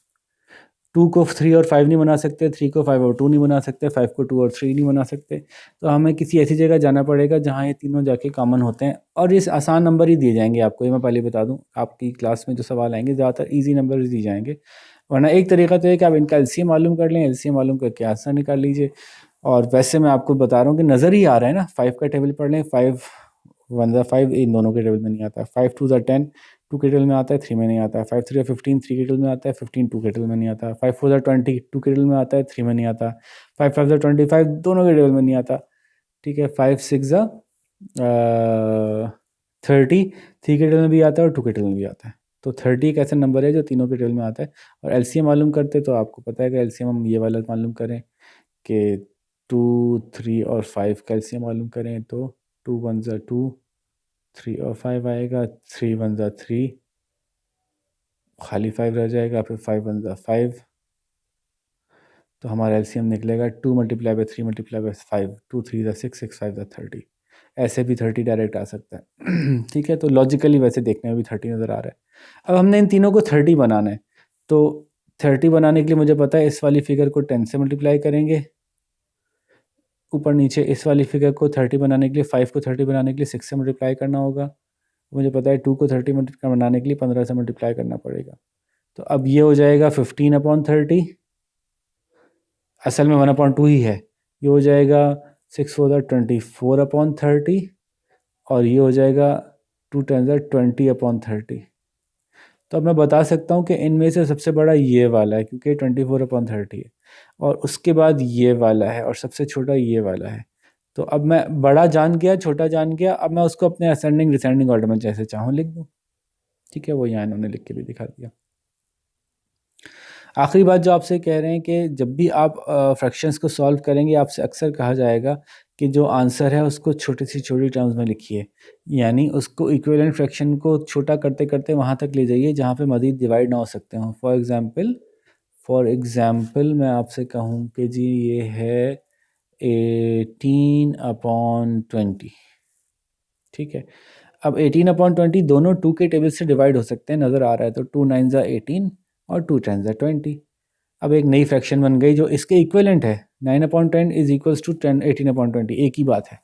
2 को 3 और 5 नहीं बना सकते, 3 को 5 और 2 नहीं बना सकते, 5 को 2 और 3 नहीं बना सकते। तो हमें किसी ऐसी जगह जाना पड़ेगा जहाँ ये तीनों जाके कॉमन होते हैं, और ये आसान नंबर ही दिए जाएंगे आपको। ये मैं पहले बता दूं, आपकी क्लास में जो सवाल आएंगे ज़्यादातर इजी नंबर दिए जाएंगे। वरना एक तरीका तो है कि आप इनका एलसीएम मालूम कर लें, एलसीएम मालूम करके आंसर निकाल लीजिए। और वैसे मैं आपको बता रहा हूँ कि नज़र ही आ रहा है ना, 5 का टेबल पढ़ लें, 5 1 ज़ा 5 इन दोनों के टेबल में नहीं आता, 5 2 ज़ा 10 2 के टेबल में आता है, 3 में नहीं आता, 5 3 15 3 के टेबल में आता है, 15 2 के टेबल में नहीं आता, 5 4 ज़ा 20 2 के टेबल में आता है, 3 में नहीं आता, 5 5 ज़ा 25 दोनों के टेबल में नहीं आता, ठीक है। 5 6 ज़ा 30 3 के टेबल में भी आता है और 2 के टेबल में भी आता है। तो 30 एक ऐसा नंबर है जो तीनों के टेबल में आता है। और एलसीएम मालूम करते तो आपको पता है कि एलसीएम हम ये वाला मालूम करें कि 2 3 और 5 का एलसीएम मालूम करें, तो 2 1 ज़ा 2, 3 और 5 आएगा, 3 1 ज़ा 3, खाली 5 रह जाएगा, फिर 5 1 ज़ा 5, तो हमारा एलसीएम निकलेगा 2 मल्टीप्लाई बाई 3 मल्टीप्लाई बाई 5, 2 3 ज़ा 6 6 5 ज़ा 30। ऐसे भी 30 डायरेक्ट आ सकता है ठीक है। तो लॉजिकली वैसे देखने में भी 30 नज़र आ रहा है। अब हमने इन तीनों को 30 बनाना है, तो 30 बनाने के लिए मुझे पता है इस वाली फिगर को 10 से मल्टीप्लाई करेंगे, ऊपर नीचे इस वाली फिगर को 30 बनाने के लिए, 5 को 30 बनाने के लिए 6 से मल्टीप्लाई करना होगा। मुझे पता है 2 को 30 बनाने के लिए 15 से मल्टीप्लाई करना पड़ेगा। तो अब ये हो जाएगा 15/30, असल में 1/2 ही है। ये हो जाएगा 6 4 24/30, और ये हो जाएगा 2 10 20/30। तो अब मैं बता सकता हूँ कि इनमें से सबसे बड़ा ये वाला है, क्योंकि 24/30 है, और उसके बाद ये वाला है, और सबसे छोटा ये वाला है। तो अब मैं बड़ा जान गया, छोटा जान गया, अब मैं उसको अपने असेंडिंग डिसेंडिंग ऑर्डर में जैसे चाहूँ लिख दूँ, ठीक है। वो यहाँ इन्होंने लिख के भी दिखा दिया। आखिरी बात जो आपसे कह रहे हैं कि जब भी आप फ्रैक्शंस को सॉल्व करेंगे आपसे अक्सर कहा जाएगा कि जो आंसर है उसको छोटी सी छोटी टर्म्स में लिखिए, यानी उसको इक्विवेलेंट फ्रैक्शन को छोटा करते करते वहाँ तक ले जाइए जहाँ पे मज़ीद डिवाइड ना हो सकते हों। फॉर एग्ज़ाम्पल मैं आपसे कहूँ कि जी ये है 18/20, ठीक है। अब 18/20 दोनों 2 के टेबल से डिवाइड हो सकते हैं, नज़र आ रहा है, तो 2 9 ज़ा 18 और 2 10 ज़ा 20। अब एक नई फ्रैक्शन बन गई जो इसके इक्विवेलेंट है, 9/10 इज इक्वल्स टू 18/20, एक ही बात है।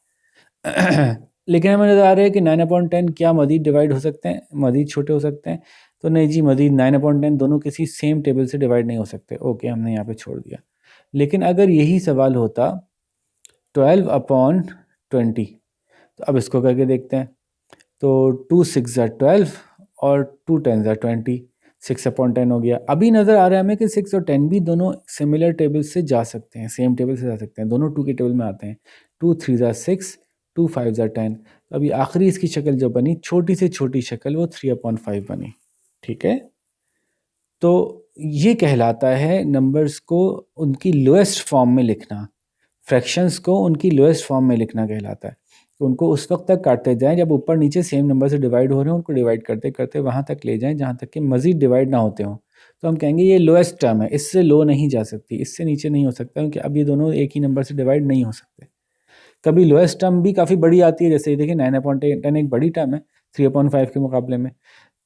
लेकिन हमें नज़र आ रहा है कि 9/10 क्या मज़ीद डिवाइड हो सकते हैं, मज़ीद छोटे हो सकते हैं, तो नहीं जी, मज़ीद 9/10 दोनों किसी सेम टेबल से डिवाइड नहीं हो सकते। ओके, हमने यहाँ पे छोड़ दिया। लेकिन अगर यही सवाल होता 12/20, तो अब इसको करके देखते हैं। तो 2 6 ज़ा 12 और 2 10 ज़ा 20, 6/10 हो गया। अभी नज़र आ रहा है हमें कि 6 और 10 भी दोनों सिमिलर टेबल से जा सकते हैं, सेम टेबल से जा सकते हैं, दोनों 2 के टेबल में आते हैं। 2 3 ज़ा 6, 2 5 ज़ा 10। तो अभी आखिरी इसकी शक्ल जो बनी, छोटी से छोटी शक्ल, वो 3/5 बनी, ठीक है। तो ये कहलाता है नंबर्स को उनकी लोएस्ट फॉर्म में लिखना, फ्रैक्शंस को उनकी लोएस्ट फॉर्म में लिखना कहलाता है। तो उनको उस वक्त तक काटते जाएं जब ऊपर नीचे सेम नंबर से डिवाइड हो रहे हैं, उनको डिवाइड करते करते वहाँ तक ले जाएं जहाँ तक कि मज़ीद डिवाइड ना होते हों। तो हम कहेंगे ये लोएस्ट टर्म है, इससे लो नहीं जा सकती, इससे नीचे नहीं हो सकता, क्योंकि अब ये दोनों एक ही नंबर से डिवाइड नहीं हो सकते। कभी लोएस्ट टर्म भी काफ़ी बड़ी आती है, जैसे देखिए 9/10 एक बड़ी टर्म है 3/5 के मुकाबले में।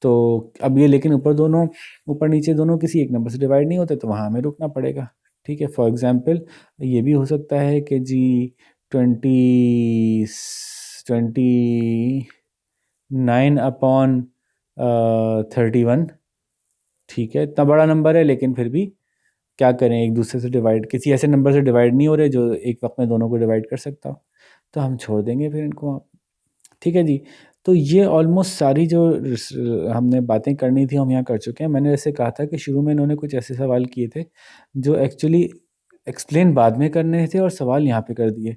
तो अब ये, लेकिन ऊपर नीचे दोनों किसी एक नंबर से डिवाइड नहीं होते, तो वहाँ हमें रुकना पड़ेगा, ठीक है। फॉर एग्जांपल ये भी हो सकता है कि जी 29/31, ठीक है, इतना बड़ा नंबर है, लेकिन फिर भी क्या करें, एक दूसरे से डिवाइड, किसी ऐसे नंबर से डिवाइड नहीं हो रहे जो एक वक्त में दोनों को डिवाइड कर सकता हो, तो हम छोड़ देंगे फिर इनको आप, ठीक है जी। तो ये ऑलमोस्ट सारी जो हमने बातें करनी थी हम यहाँ कर चुके हैं। मैंने जैसे कहा था कि शुरू में इन्होंने कुछ ऐसे सवाल किए थे जो एक्चुअली एक्सप्लेन बाद में करने थे और सवाल यहाँ पे कर दिए।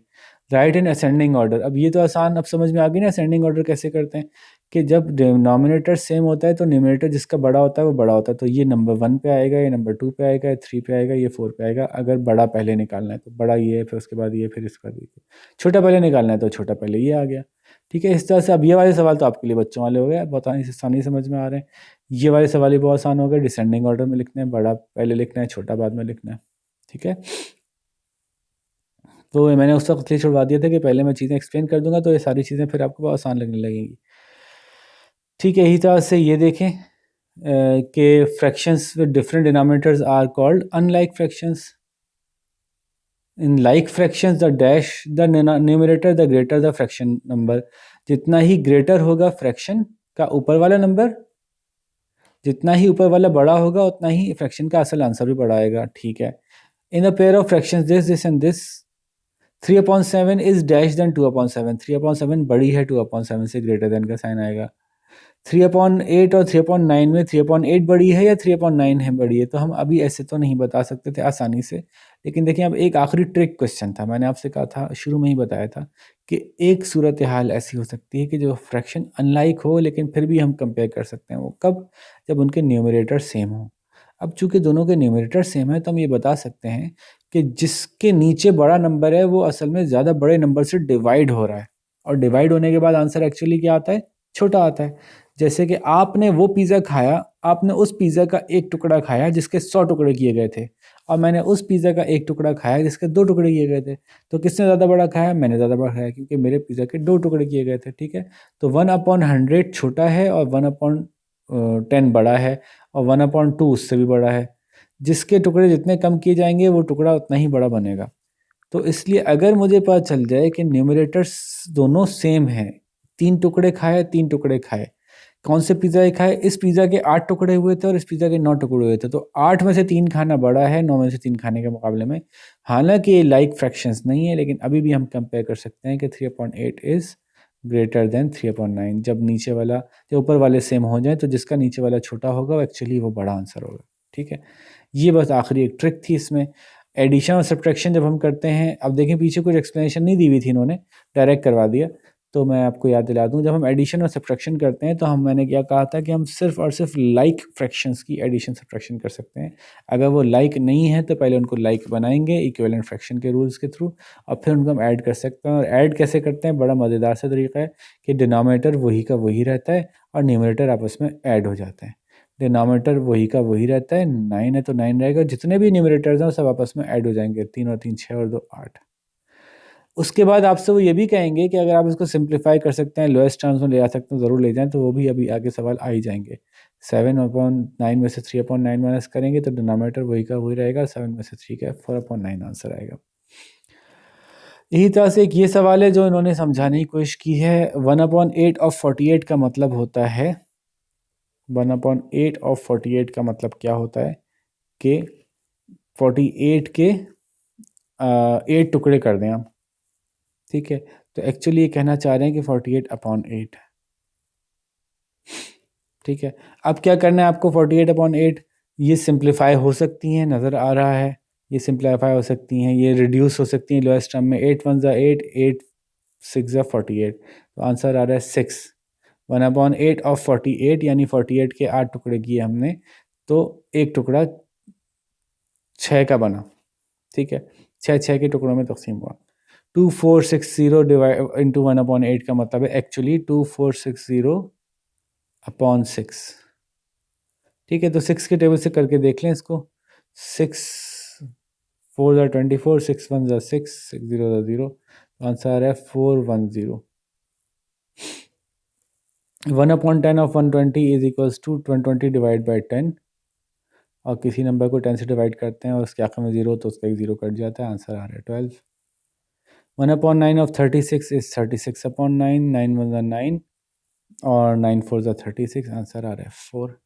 राइट इन असेंडिंग ऑर्डर, अब ये तो आसान, अब समझ में आ गई ना असेंडिंग ऑर्डर कैसे करते हैं, कि जब डिनोमिनेटर सेम होता है तो न्यूमरेटर जिसका बड़ा होता है वो बड़ा होता है, तो ये नंबर 1 पे आएगा, ये नंबर 2 पे आएगा, ये 3 पे आएगा, ये 4 पे आएगा। अगर बड़ा पहले निकालना है तो बड़ा ये है, फिर उसके बाद ये, फिर इसके बाद ये। छोटा पहले निकालना है तो छोटा पहले ये आ गया, ठीक है। इस तरह से अब ये वाले सवाल तो आपके लिए बच्चों वाले हो गए, बहुत आसानी से समझ में आ रहे हैं। ये वाले सवाल भी बहुत आसान हो गए, डिसेंडिंग ऑर्डर में लिखना है, बड़ा पहले लिखना है, छोटा बाद में लिखना है, ठीक है। तो मैंने उस वक्त इसलिए छुड़वा दिया था कि पहले मैं चीज़ें एक्सप्लेन कर दूंगा तो ये सारी चीज़ें फिर आपको बहुत आसान लगने लगेंगी, ठीक है। इसी तरह से ये देखें कि fractions with different denominators are called unlike fractions. In like fractions the dash the numerator the greater the fraction number, जितना ही ग्रेटर होगा फ्रैक्शन का ऊपर वाला नंबर, जितना ही ऊपर वाला बड़ा होगा उतना ही फ्रैक्शन का असल आंसर भी बड़ा आएगा, ठीक है। In a pair of fractions this this and this 3/7 is dash then 2/7, 3/7 बड़ी है 2/7 से, ग्रेटर देन का साइन आएगा। 3/8 और 3/9 में 3/8 बड़ी है या 3/9 है बड़ी है, तो हम अभी ऐसे तो नहीं बता सकते थे आसानी से। लेकिन देखिए अब एक आखिरी ट्रिक क्वेश्चन था, मैंने आपसे कहा था, शुरू में ही बताया था कि एक सूरत हाल ऐसी हो सकती है कि जो फ्रैक्शन अनलाइक हो लेकिन फिर भी हम कंपेयर कर सकते हैं, वो कब, जब उनके न्यूमरेटर सेम हो। अब चूंकि दोनों के न्यूमरेटर सेम है तो हम ये बता सकते हैं कि जिसके नीचे बड़ा नंबर है वो असल में ज़्यादा बड़े नंबर से डिवाइड हो रहा है, और डिवाइड होने के बाद आंसर एक्चुअली क्या आता है, छोटा आता है। जैसे कि आपने वो पिज़्ज़ा खाया, आपने उस पिज़्ज़ा का एक टुकड़ा खाया जिसके 100 टुकड़े किए गए थे, और मैंने उस पिज़्ज़ा का एक टुकड़ा खाया जिसके 2 टुकड़े किए गए थे। तो किसने ज़्यादा बड़ा खाया, मैंने ज़्यादा बड़ा खाया, क्योंकि मेरे पिज़्ज़ा के 2 टुकड़े किए गए थे, ठीक है। तो 1/100 छोटा है और 1/10 बड़ा है, और 1/2 उससे भी बड़ा है। जिसके टुकड़े जितने कम किए जाएंगे वो टुकड़ा उतना ही बड़ा बनेगा। तो इसलिए अगर मुझे पता चल जाए कि न्यूमरेटर्स दोनों सेम हैं, 3 टुकड़े खाए, 3 टुकड़े खाए, कौन से पिज़्ज़ा खाए, इस पिज़्ज़ा के 8 टुकड़े हुए थे और इस पिज़्ज़ा के 9 टुकड़े हुए थे, तो 8 में से 3 खाना बड़ा है 9 में से 3 खाने के मुकाबले में। हालांकि ये लाइक फ्रैक्शंस नहीं है, लेकिन अभी भी हम कंपेयर कर सकते हैं कि 3/8 इज़ ग्रेटर देन 3/9। जब नीचे वाला, जब ऊपर वाले सेम हो जाए तो जिसका नीचे वाला छोटा होगा वो एक्चुअली वो बड़ा आंसर होगा, ठीक है। ये बस आखिरी एक ट्रिक थी इसमें। एडिशन और सब्ट्रैक्शन जब हम करते हैं, अब देखें पीछे कुछ एक्सप्लेनेशन नहीं दी हुई थी इन्होंने, डायरेक्ट करवा दिया। तो मैं आपको याद दिला दूं, जब हम एडिशन और सब्ट्रैक्शन करते हैं तो मैंने क्या कहा था कि हम सिर्फ और सिर्फ लाइक फ्रैक्शंस की एडिशन सब्ट्रैक्शन कर सकते हैं। अगर वो लाइक नहीं है तो पहले उनको लाइक बनाएंगे इक्विवेलेंट फ्रैक्शन के रूल्स के थ्रू, और फिर उनको हम ऐड कर सकते हैं। और ऐड कैसे करते हैं, बड़ा मज़ेदार सा तरीका है कि डिनोमिनेटर वही का वही रहता है और न्यूमरेटर आपस में ऐड हो जाते हैं। डिनोमिनेटर वही का वही रहता है, 9 है तो 9 रहेगा, जितने भी न्यूमरेटर्स हैं वो सब आपस में ऐड हो जाएंगे, 3 और 3 6 और 2 8। उसके बाद आपसे वो ये भी कहेंगे कि अगर आप इसको सिंप्लीफाई कर सकते हैं, लोएस्ट टर्म्स में ले आ सकते हैं, ज़रूर ले जाएं, तो वो भी अभी आगे सवाल आ ही जाएंगे। 7/9 में से 3/9 माइनस करेंगे तो डिनोमिनेटर वही का वही रहेगा, 7 में से 3 का 4/9 आंसर आएगा। यही तरह से एक ये सवाल है जो इन्होंने समझाने की कोशिश की है। 1/8 ऑफ 48 का मतलब होता है, 1/8 ऑफ 48 का मतलब क्या होता है कि 48 के 8 टुकड़े कर दें हम, ठीक है। तो एक्चुअली ये कहना चाह रहे हैं कि 48/8, ठीक है। अब क्या करना है आपको, 48/8 ये सिंप्लीफाई हो सकती हैं, नज़र आ रहा है, ये सिंप्लीफाई हो सकती हैं, ये रिड्यूस हो सकती हैं लोएस्ट टर्म में। 8 1 8, 8 6 48, तो आंसर आ रहा है 6। 1/8 ऑफ 48 यानी 48 के 8 टुकड़े किए हमने, तो एक टुकड़ा 6 का बना, ठीक है। 6 6 के टुकड़ों में तकसीम हुआ। 2460 डिवाइड इंटू 1/8 का मतलब है एक्चुअली 2460/6, ठीक है। तो 6 के टेबल से करके देख लें इसको। 6 4 24, 6 1 6, 6 0 0, आंसर है 410। 1/10 of 120 is equals to 120 divide by 10, और किसी नंबर को 10 से डिवाइड करते हैं और उसके आखिर में 0 तो उसका एक 0 कट जाता है, आंसर आ रहा है 12। 1/9 ऑफ 36 इज 36/9, 9 1 9 और 9 4 36, आंसर आ रहा है 4,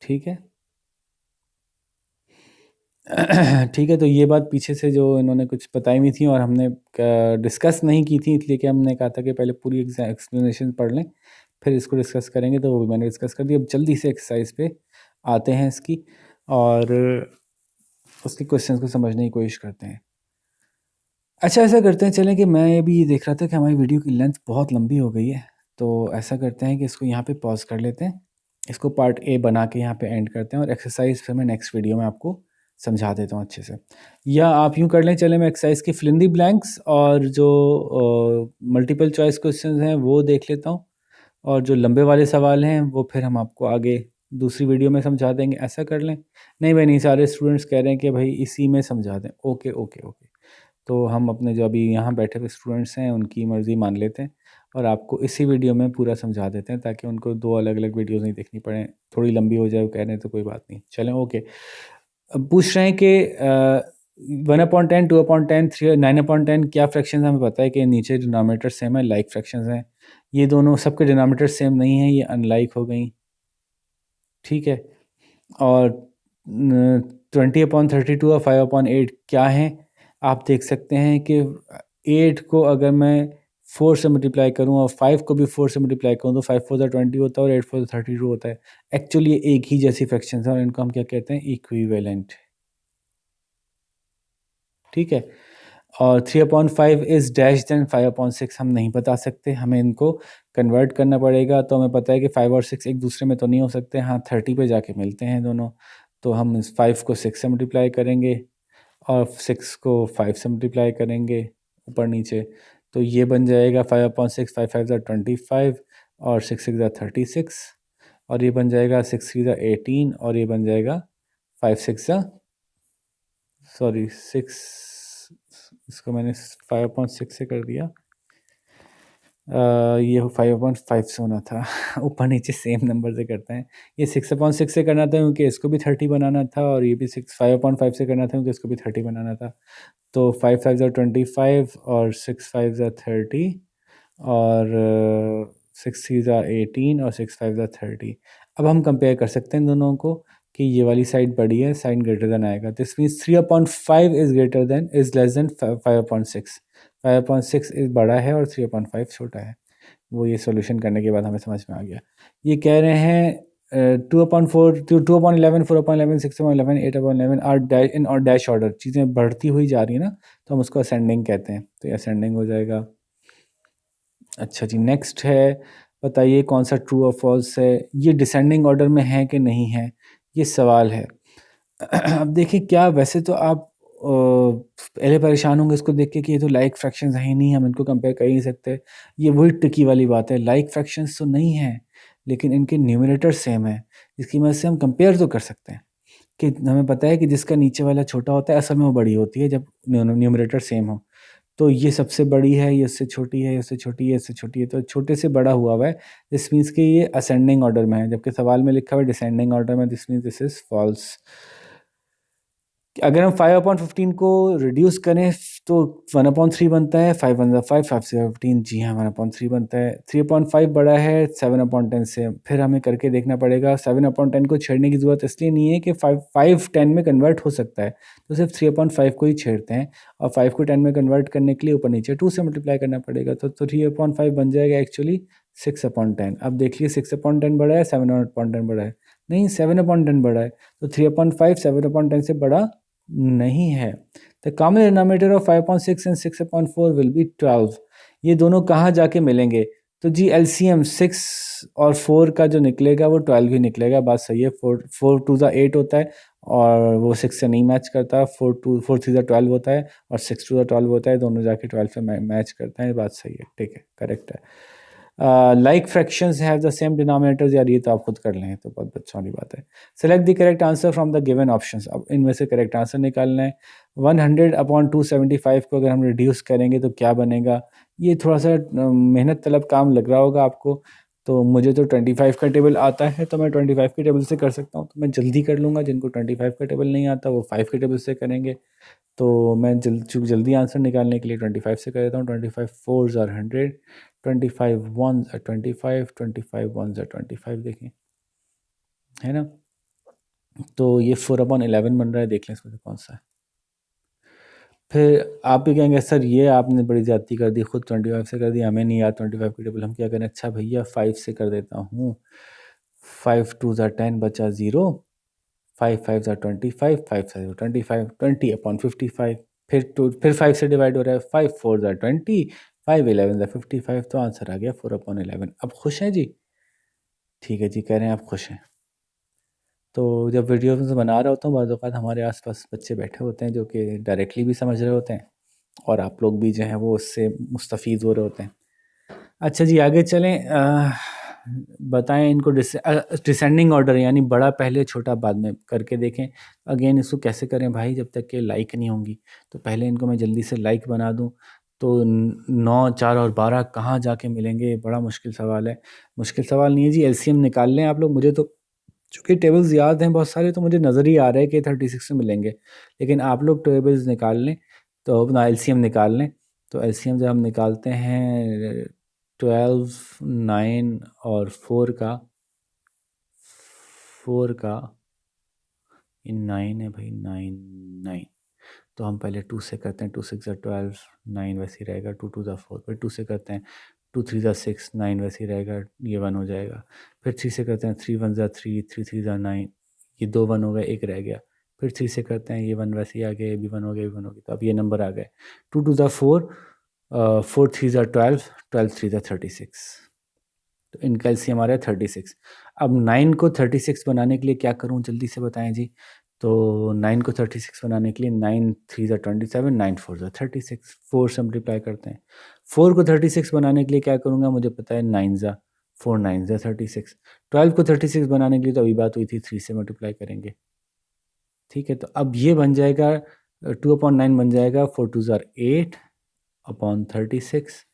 ठीक है। ठीक है, तो ये बात पीछे से जो इन्होंने कुछ बताई हुई थी और हमने डिस्कस नहीं की थी, इसलिए कि हमने कहा था कि पहले पूरी एक्सप्लेनेशन पढ़ लें फिर इसको डिस्कस करेंगे, तो वो भी मैंने डिस्कस कर दी। अब जल्दी से एक्सरसाइज पे आते हैं इसकी और उसके क्वेश्चंस को समझने की कोशिश करते हैं। अच्छा, ऐसा करते हैं, चलें कि मैं ये भी देख रहा था कि हमारी वीडियो की लेंथ बहुत लंबी हो गई है, तो ऐसा करते हैं कि इसको यहाँ पे पॉज कर लेते हैं, इसको पार्ट ए बना के यहाँ पे एंड करते हैं और एक्सरसाइज फिर मैं नेक्स्ट वीडियो में आपको समझा देता हूँ अच्छे से। या आप यूँ कर लें, चलें मैं एक्सरसाइज की फिल इन दी ब्लैंक्स और जो मल्टीपल चॉइस क्वेश्चंस हैं वो देख लेता हूँ, और जो लंबे वाले सवाल हैं वो फिर हम आपको आगे दूसरी वीडियो में समझा देंगे। ऐसा कर लें? नहीं भाई नहीं, सारे स्टूडेंट्स कह रहे हैं कि भाई इसी में समझा दें। ओके ओके ओके, तो हम अपने जो अभी यहाँ बैठे हुए स्टूडेंट्स हैं उनकी मर्ज़ी मान लेते हैं और आपको इसी वीडियो में पूरा समझा देते हैं, ताकि उनको 2 अलग अलग वीडियोज़ नहीं देखनी पड़े, थोड़ी लंबी हो जाए वो कह रहे हैं, तो कोई बात नहीं। चलें ओके। अब पूछ रहे हैं कि 1/10, 2/10, 3 9/10 क्या फ्रैक्शन, हमें पता है कि नीचे डिनोमिनेटर सेम है, लाइक फ्रैक्शंस हैं। ये दोनों सबके डिनोमिनेटर सेम नहीं है, ये अनलाइक हो गई, ठीक है। और 20/32 और 5/8 क्या है, आप देख सकते हैं कि 8 को अगर मैं 4 से मल्टीप्लाई करूं और 5 को भी 4 से मल्टीप्लाई करूं तो 5 4 20 होता है और 8 4 32 होता है। एक्चुअली ये एक ही जैसी फ्रैक्शंस हैं और इनको हम क्या कहते हैं, इक्विवेलेंट, ठीक है। और 3/5 इज़ डैश देन 5/6 हम नहीं बता सकते, हमें इनको कन्वर्ट करना पड़ेगा। तो हमें पता है कि 5 और 6 एक दूसरे में तो नहीं हो सकते, हाँ 30 पे जाके मिलते हैं दोनों। तो हम इस 5 को 6 से मल्टीप्लाई करेंगे और 6 को 5 से मल्टीप्लाई करेंगे ऊपर नीचे, तो ये बन जाएगा 5/6, 5 5 25 और 6 6 36, और ये बन जाएगा 6 3 18 और ये बन जाएगा 5 6 सॉरी 6, इसको मैंने 5/6 से कर दिया, ये 5/5 से होना था। ऊपर नीचे सेम नंबर से करते हैं। ये 6/6 से करना था क्योंकि इसको भी 30 बनाना था, और ये भी 5/5 से करना था क्योंकि इसको भी 30 बनाना था। तो 5 5 25 और 6 5 30 और 6 3 18 और 6 5 30। अब हम कंपेयर कर सकते हैं दोनों को कि ये वाली साइड बड़ी है, साइन ग्रेटर देन आएगा। This means 3/5 is greater than is less than 5/6। 5/6 is बड़ा है और 3/5 छोटा है। वो ये सॉल्यूशन करने के बाद हमें समझ में आ गया। ये कह रहे हैं 2/4 2/11 4/11 6/11 8/11 आर डैश इन और डैश ऑर्डर, चीज़ें बढ़ती हुई जा रही है ना, तो हम उसको असेंडिंग कहते हैं, तो ये असेंडिंग हो जाएगा। अच्छा जी, नेक्स्ट है, बताइए कौन सा ट्रू और फॉल्स है। ये डिसेंडिंग ऑर्डर में है कि नहीं है, ये सवाल है। अब देखिए, क्या वैसे तो आप पहले परेशान होंगे इसको देख के कि ये तो लाइक फ्रैक्शंस है ही नहीं, हम इनको कंपेयर कर ही नहीं सकते। ये वही ट्रिकी वाली बात है, लाइक फ्रैक्शंस तो नहीं है, लेकिन इनके न्यूमरेटर सेम है, जिसकी वजह से हम कंपेयर तो कर सकते हैं कि हमें पता है कि जिसका नीचे वाला छोटा होता है असल में वो बड़ी होती है जब न्यूमरेटर सेम हो। तो ये सबसे बड़ी है, ये उससे छोटी है, ये उससे छोटी है, इससे छोटी है, तो छोटे से बड़ा हुआ है। दिस मीन्स कि ये असेंडिंग ऑर्डर में है, जबकि सवाल में लिखा हुआ है डिसेंडिंग ऑर्डर में। This means this is false. अगर हम 5/15 को रिड्यूस करें तो 1/3 बनता है। 5 1 5, 5 15, जी हाँ 1/3 बनता है। 3/5 बड़ा है 7/10 से। फिर हमें करके देखना पड़ेगा। 7/10 को छेड़ने की ज़रूरत इसलिए नहीं है कि 5 10 में कन्वर्ट हो सकता है, तो सिर्फ 3/5 को ही छेड़ते हैं। और 5 को 10 में कन्वर्ट करने के लिए ऊपर नीचे 2 से मल्टीप्लाई करना पड़ेगा, तो 3/5 बन जाएगा एक्चुअली 6/10। अब देखिए 6/10 बड़ा है 7/10 बड़ा है? नहीं, 7/10 बड़ा है। तो 3/5 7/10 से बड़ा नहीं है। The common denominator of 5/6 and 6/4 will be 12। ये दोनों कहाँ जाके मिलेंगे? तो जी एलसीएम 6 और 4 का जो निकलेगा वो 12 ही निकलेगा। बात सही है। 4 2 ज़ा 8 होता है और वो 6 से नहीं मैच करता। 4 3 ज़ा 12 होता है और 6 2 ज़ा 12 होता है, दोनों जाके 12 से मैच करते हैं। ये बात सही है, ठीक है, करेक्ट है। Like fractions have the same denominators, यार ये तो आप खुद कर लें, तो बहुत अच्छा वाली बात है। Select the correct answer from the given options. अब इनमें से करेक्ट आंसर निकालना है। 100/275 को अगर हम रिड्यूस करेंगे तो क्या बनेगा? ये थोड़ा सा मेहनत तलब काम लग रहा होगा आपको। तो मुझे तो 25 का टेबल आता है, तो मैं 25 के टेबल से कर सकता हूँ, तो मैं जल्दी कर लूँगा। जिनको 25 का टेबल नहीं आता वो 5 के टेबल से करेंगे। तो मैं चूँकि जल्दी आंसर निकालने के लिए 25 से कर देता हूँ। 25 4s are 100, 25 1s are 25, 25 1s are 25, देखें, है ना? तो ये 4/11 बन रहा है, देख लें इसमें से कौन सा है। फिर आप भी कहेंगे सर ये आपने बड़ी ज़्यादती कर दी, खुद 25 से कर दी, हमें नहीं याद 25 की टेबल, हम क्या करें? अच्छा भैया 5 से कर देता हूँ। 5 2s आर 10 बचा 0, 5 5s आर 25, 5 7 आर 25, 20/55। फिर 5 से डिवाइड हो रहा है। 5 4s आर 20, 5 11s आर 55, तो आंसर आ गया 4/11। अब खुश हैं जी? ठीक है जी, कह रहे हैं आप खुश हैं। तो जब वीडियोज़ बना रहा होता हूँ, बाज़ औक़ात हमारे आस-पास बच्चे बैठे होते हैं जो कि डायरेक्टली भी समझ रहे होते हैं, और आप लोग भी जो हैं वो उससे मुस्तफ़ीज़ हो रहे होते हैं। अच्छा जी, आगे चलें। बताएँ इनको डिसेंडिंग ऑर्डर, यानी बड़ा पहले छोटा बाद में, करके देखें। अगेन इसको कैसे करें भाई, जब तक कि लाइक नहीं होंगी। तो पहले इनको मैं जल्दी से लाइक बना दूँ। तो 9 4 और 12 कहाँ जाके मिलेंगे? बड़ा मुश्किल सवाल है। मुश्किल सवाल नहीं है जी, एलसीएम निकाल लें आप लोग। मुझे तो चूँकि टेबल्स याद हैं बहुत सारे, तो मुझे नज़र ही आ रहा है कि 36 से मिलेंगे। लेकिन आप लोग टेबल्स निकाल लें, तो अपना एलसीएम निकाल लें। तो एलसीएम जब हम निकालते हैं 12 9 और 4 का, ये 9 है भाई, 9 9। तो हम पहले 2 से करते हैं। 2 6 ज़ा 12, 9 वैसे ही रहेगा। 2 2 ज़ा 4, फिर 2 से करते हैं। 2 3 ज़ा 6, 9 वैसे ही रहेगा, ये 1 हो जाएगा। फिर 3 से करते हैं। 3 1 ज़ा 3, 3 3 ज़ा 9, ये 2 1 हो गए, 1 रह गया। फिर 3 से करते हैं, ये 1 वैसे ही आ गया, ये भी 1 हो गया, ये भी 1 हो गया। तो अब ये नंबर आ गए। 2 2 ज़ा 4, 4 3 ज़ा 12, 12 3 ज़ा 36। तो इनका एलसीएम आ रहा है 36। अब 9 को 36 बनाने के लिए क्या करूं, जल्दी से बताएं जी। तो 9 को 36 बनाने के लिए 9 3 ज़ा 27, 9 4 ज़ा 36, 4 से मल्टीप्लाई करते हैं। 4 को 36 बनाने के लिए क्या करूंगा, मुझे पता है 9 ज़ा 4, 9 ज़ा 36। 12 को 36 बनाने के लिए तो अभी बात हुई थी, 3 से मल्टीप्लाई करेंगे। ठीक है, तो अब ये बन जाएगा 2/9 बन जाएगा 4 2 ज़ार 8/36।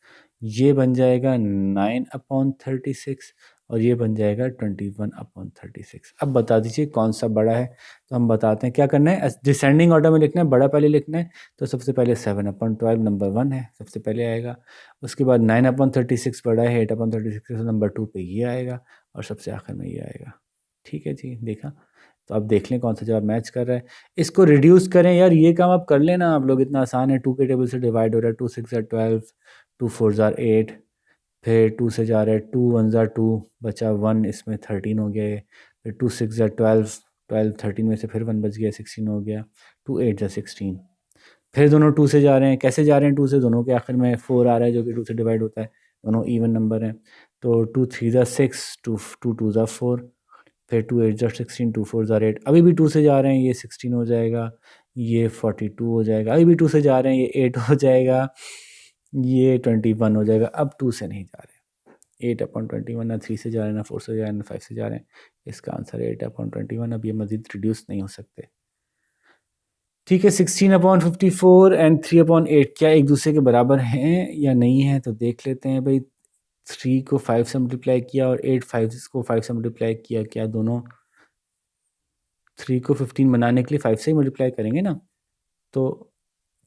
ये बन जाएगा 9/36 और ये बन जाएगा 21/36। अब बता दीजिए कौन सा बड़ा है। तो हम बताते हैं क्या करना है, डिसेंडिंग ऑर्डर में लिखना है, बड़ा पहले लिखना है। तो सबसे पहले 7/12 नंबर 1 है, सबसे पहले आएगा। उसके बाद 9/36 बड़ा है 8/36 से, नंबर 2 पे ये आएगा और सबसे आखिर में ये आएगा। ठीक है जी, देखा। तो अब देख लें कौन सा जवाब मैच कर रहा है। इसको रिड्यूस करें, यार ये काम आप कर लेना आप लोग, इतना आसान है। 2 के टेबल से डिवाइड हो रहा है। 2 6 ज़ार 12, 2 4 ज़ार 8, फिर 2 से जा रहा है। 2 1 ज़ार 2, बचा 1, इसमें 13 हो गया ये। फिर 2 6 ज़ार 12, 12 13 में से फिर 1 बच गया, 16 हो गया। 2 8 ज़ार 16। फिर दोनों 2 से जा रहे हैं। कैसे जा रहे हैं 2 से? दोनों के आखिर में 4 आ रहा है जो कि 2 से डिवाइड होता है। दोनों इवन नंबर हैं। तो 2 3 ज़ा 6, 2 2 ज़ा 4, फिर 2 8 ज़ा 16, 2 4 ज़ा 8। अभी भी 2 से जा रहे हैं, ये 16 हो जाएगा, ये 42 हो जाएगा। अभी भी 2 से जा रहे हैं, ये 8 हो जाएगा, ये 21 हो जाएगा। अब 2 से नहीं जा रहे, 8/21 ना 3 से जा रहे हैं, ना 4 से जा रहे हैं, ना 5 से जा रहे हैं। इसका आंसर है 8/21। अब ये मज़ीद रिड्यूस नहीं हो सकते। ठीक है, 16/54 एंड 3/8 क्या एक दूसरे के बराबर हैं या नहीं है? तो देख लेते हैं भाई। 3 को 5 से मल्टीप्लाई किया और 8 5 को 5 से मल्टीप्लाई किया, क्या दोनों 3 को 15 बनाने के लिए 5 से ही मल्टीप्लाई करेंगे ना? तो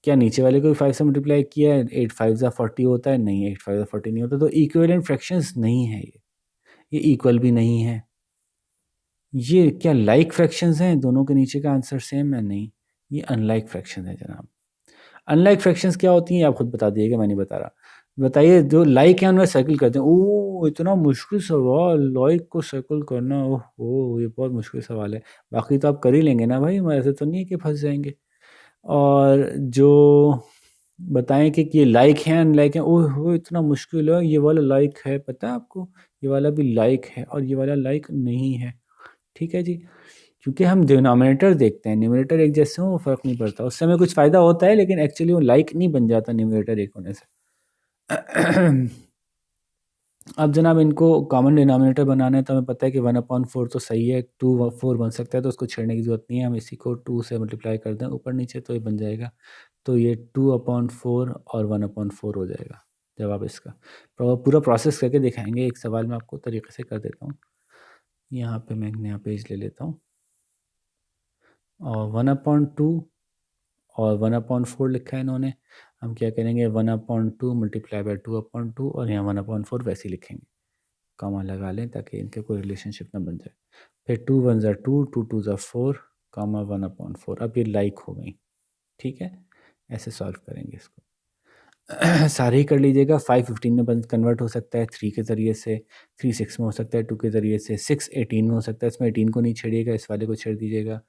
क्या नीचे वाले को भी 5 से मल्टीप्लाई किया है? 8 5 ज़ा 40 होता है? नहीं, 8 5 ज़ा 40 नहीं होता। तो इक्विवेलेंट फ्रैक्शंस नहीं है ये इक्वल भी नहीं है। ये क्या लाइक फ्रैक्शंस हैं? दोनों के नीचे का आंसर सेम है? नहीं, ये अनलाइक फ्रैक्शन है जनाब। अनलाइक फ्रैक्शंस क्या होती हैं, आप खुद बता दीजिएगा, मैं नहीं बता रहा। बताइए, जो लाइक है उनमें सर्कल करते हैं। ओह, इतना मुश्किल सवाल, लाइक को सर्कल करना, ओह ये बहुत मुश्किल सवाल है। बाकी तो आप कर ही लेंगे ना भाई, ऐसे तो नहीं है कि फंस जाएंगे। और जो बताएं कि ये लाइक है अनलाइक है, ओह इतना मुश्किल है। ये वाला लाइक है, पता है आपको, ये वाला भी लाइक है और ये वाला लाइक नहीं है। ठीक है जी, क्योंकि हम डिनोमिनेटर देखते हैं, न्यूमरेटर एक जैसे हो फ़र्क नहीं पड़ता, उससे हमें कुछ फ़ायदा होता है, लेकिन एक्चुअली वो लाइक नहीं बन जाता न्यूमरेटर एक होने से। अब जनाब इनको कॉमन डिनोमिनेटर बनाना है, तो हमें पता है कि 1/4 तो सही है, 2/4 बन सकता है, तो उसको छेड़ने की ज़रूरत नहीं है। हम इसी को 2 से मल्टीप्लाई कर दें ऊपर नीचे, तो ये बन जाएगा। तो ये 2/4 और 1/4 हो जाएगा जवाब इसका। पूरा प्रोसेस करके दिखाएंगे, एक सवाल में आपको तरीके से कर देता हूँ। यहाँ पे मैं एक नया पेज ले लेता हूँ और 1/2 और 1/4 लिखा है इन्होंने। हम क्या करेंगे, 1/2 मल्टीप्लाई बाय 2/2 और यहाँ 1/4 वैसे ही लिखेंगे, कॉमा लगा लें ताकि इनके कोई रिलेशनशिप ना बन जाए। फिर 2 1 ज़ा 2, 2 2 ज़ा 4, कॉमा 1/4। अब ये लाइक हो गई। ठीक है, ऐसे सॉल्व करेंगे इसको। सारे ही कर लीजिएगा। 5 15 में बन कन्वर्ट हो सकता है 3 के ज़रिए से, 3 6 में हो सकता है 2 के ज़रिए से, 6 18 में हो सकता है। इसमें 18 को नहीं छेड़िएगा, इस वाले को छेड़ दीजिएगा।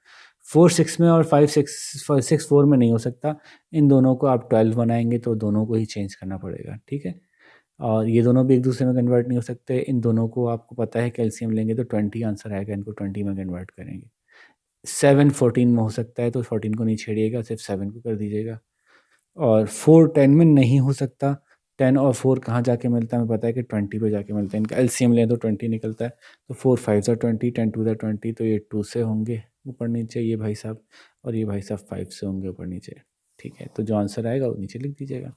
4 6 में और 5 6 4 में नहीं हो सकता। इन दोनों को आप 12 बनाएंगे तो दोनों को ही चेंज करना पड़ेगा। ठीक है, और ये दोनों भी एक दूसरे में कन्वर्ट नहीं हो सकते। इन दोनों को आपको पता है कैल्शियम लेंगे तो 20 आंसर आएगा, इनको 20 में कन्वर्ट करेंगे। 7 14 में हो सकता है, तो 14 को नहीं छेड़िएगा, सिर्फ 7 को कर दीजिएगा। और 4 10 में नहीं हो सकता। 10 और 4 कहाँ जाके मिलता है, हमें पता है कि 20 पे जाके मिलता है। इनका एलसीएम लें तो 20 निकलता है। तो 4 5 ज़ा 20, 10 2 ज़ा 20, तो ये 2 से होंगे ऊपर नीचे ये भाई साहब, और ये भाई साहब 5 से होंगे ऊपर नीचे। ठीक है, तो जो आंसर आएगा वो नीचे लिख दीजिएगा।